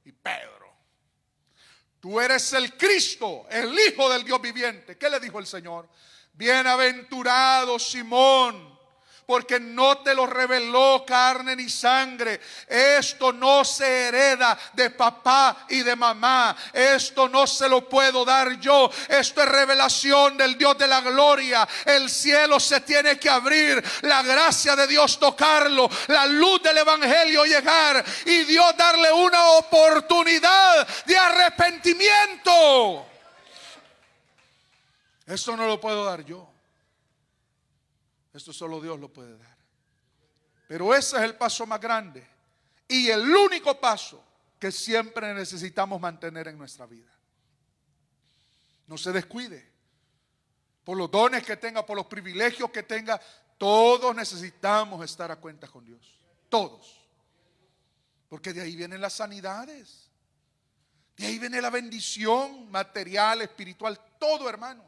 Y Pedro, tú eres el Cristo, el Hijo del Dios viviente. ¿Qué le dijo el Señor? Bienaventurado Simón, porque no te lo reveló carne ni sangre. Esto no se hereda de papá y de mamá. Esto no se lo puedo dar yo. Esto es revelación del Dios de la gloria. El cielo se tiene que abrir, la gracia de Dios tocarlo, la luz del evangelio llegar y Dios darle una oportunidad de arrepentimiento. Esto no lo puedo dar yo. Esto solo Dios lo puede dar. Pero ese es el paso más grande y el único paso que siempre necesitamos mantener en nuestra vida. No se descuide. Por los dones que tenga, por los privilegios que tenga, todos necesitamos estar a cuentas con Dios. Todos. Porque de ahí vienen las sanidades. De ahí viene la bendición material, espiritual, todo, hermanos.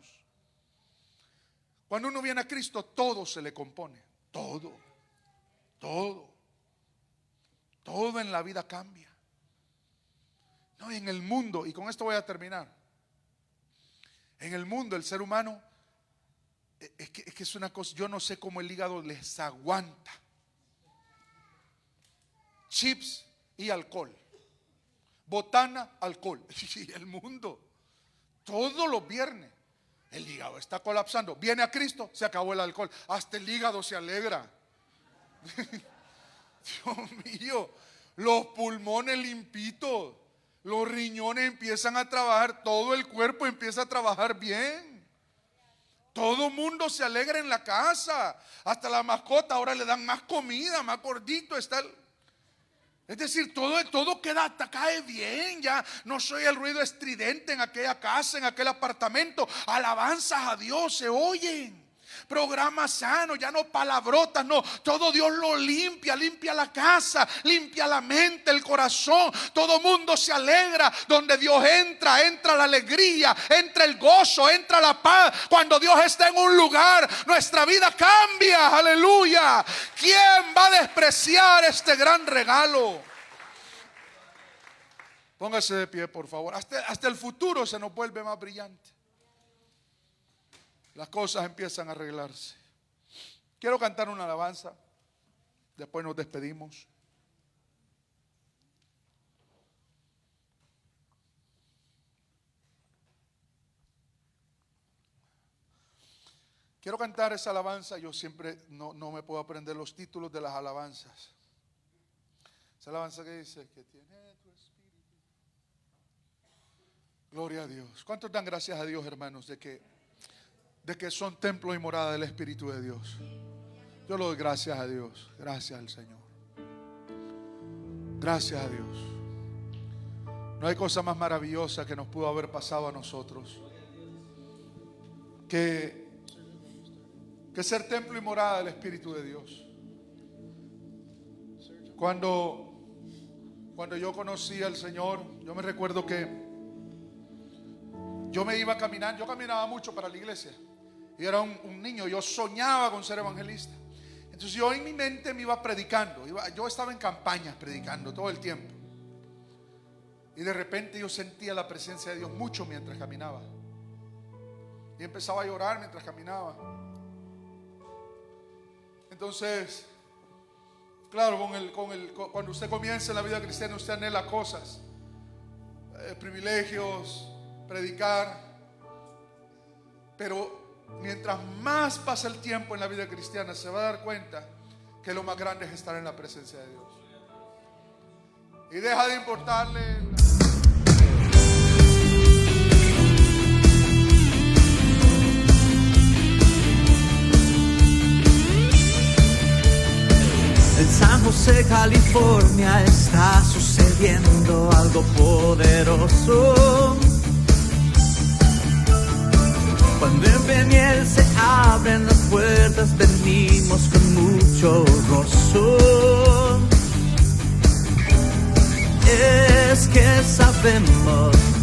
Cuando uno viene a Cristo, todo se le compone. Todo en la vida cambia. No, en el mundo, y con esto voy a terminar. En el mundo el ser humano Es que es una cosa, yo no sé cómo el hígado les aguanta. Chips y alcohol, botana, alcohol. Y el mundo, todos los viernes, el hígado está colapsando. Viene a Cristo, se acabó el alcohol. Hasta el hígado se alegra. Dios mío, los pulmones limpitos, los riñones empiezan a trabajar, todo el cuerpo empieza a trabajar bien. Todo mundo se alegra en la casa. Hasta la mascota ahora le dan más comida, más gordito está es decir, todo cae bien. Ya no soy el ruido estridente en aquella casa, en aquel apartamento. Alabanzas a Dios se oyen. Programas sanos, ya no palabrotas, no. Todo Dios lo limpia la casa, limpia la mente, el corazón. Todo mundo se alegra. Donde Dios entra la alegría, entra el gozo, entra la paz. Cuando Dios está en un lugar, nuestra vida cambia. Aleluya. ¿Quién va a despreciar este gran regalo? Póngase de pie, por favor. Hasta el futuro se nos vuelve más brillante. Las cosas empiezan a arreglarse. Quiero cantar una alabanza. Después nos despedimos. Quiero cantar esa alabanza. Yo siempre no me puedo aprender los títulos de las alabanzas. Esa alabanza que dice que tiene tu espíritu. Gloria a Dios. ¿Cuántos dan gracias a Dios, hermanos, de que son templo y morada del Espíritu de Dios? Yo le doy gracias a Dios. Gracias al Señor. Gracias a Dios. No hay cosa más maravillosa que nos pudo haber pasado a nosotros que ser templo y morada del Espíritu de Dios. Cuando yo conocí al Señor, yo me recuerdo que yo me iba caminando. Yo caminaba mucho para la iglesia. Y era un niño, yo soñaba con ser evangelista. Entonces yo en mi mente me iba predicando. Yo estaba en campañas predicando todo el tiempo. Y de repente yo sentía la presencia de Dios mucho mientras caminaba. Y empezaba a llorar mientras caminaba. Entonces, claro, cuando usted comienza en la vida cristiana, usted anhela cosas, privilegios, predicar. Pero mientras más pasa el tiempo en la vida cristiana, se va a dar cuenta que lo más grande es estar en la presencia de Dios. Y deja de importarle En San José, California, está sucediendo algo poderoso. Cuando en Peniel se abren las puertas, venimos con mucho gozo. Es que sabemos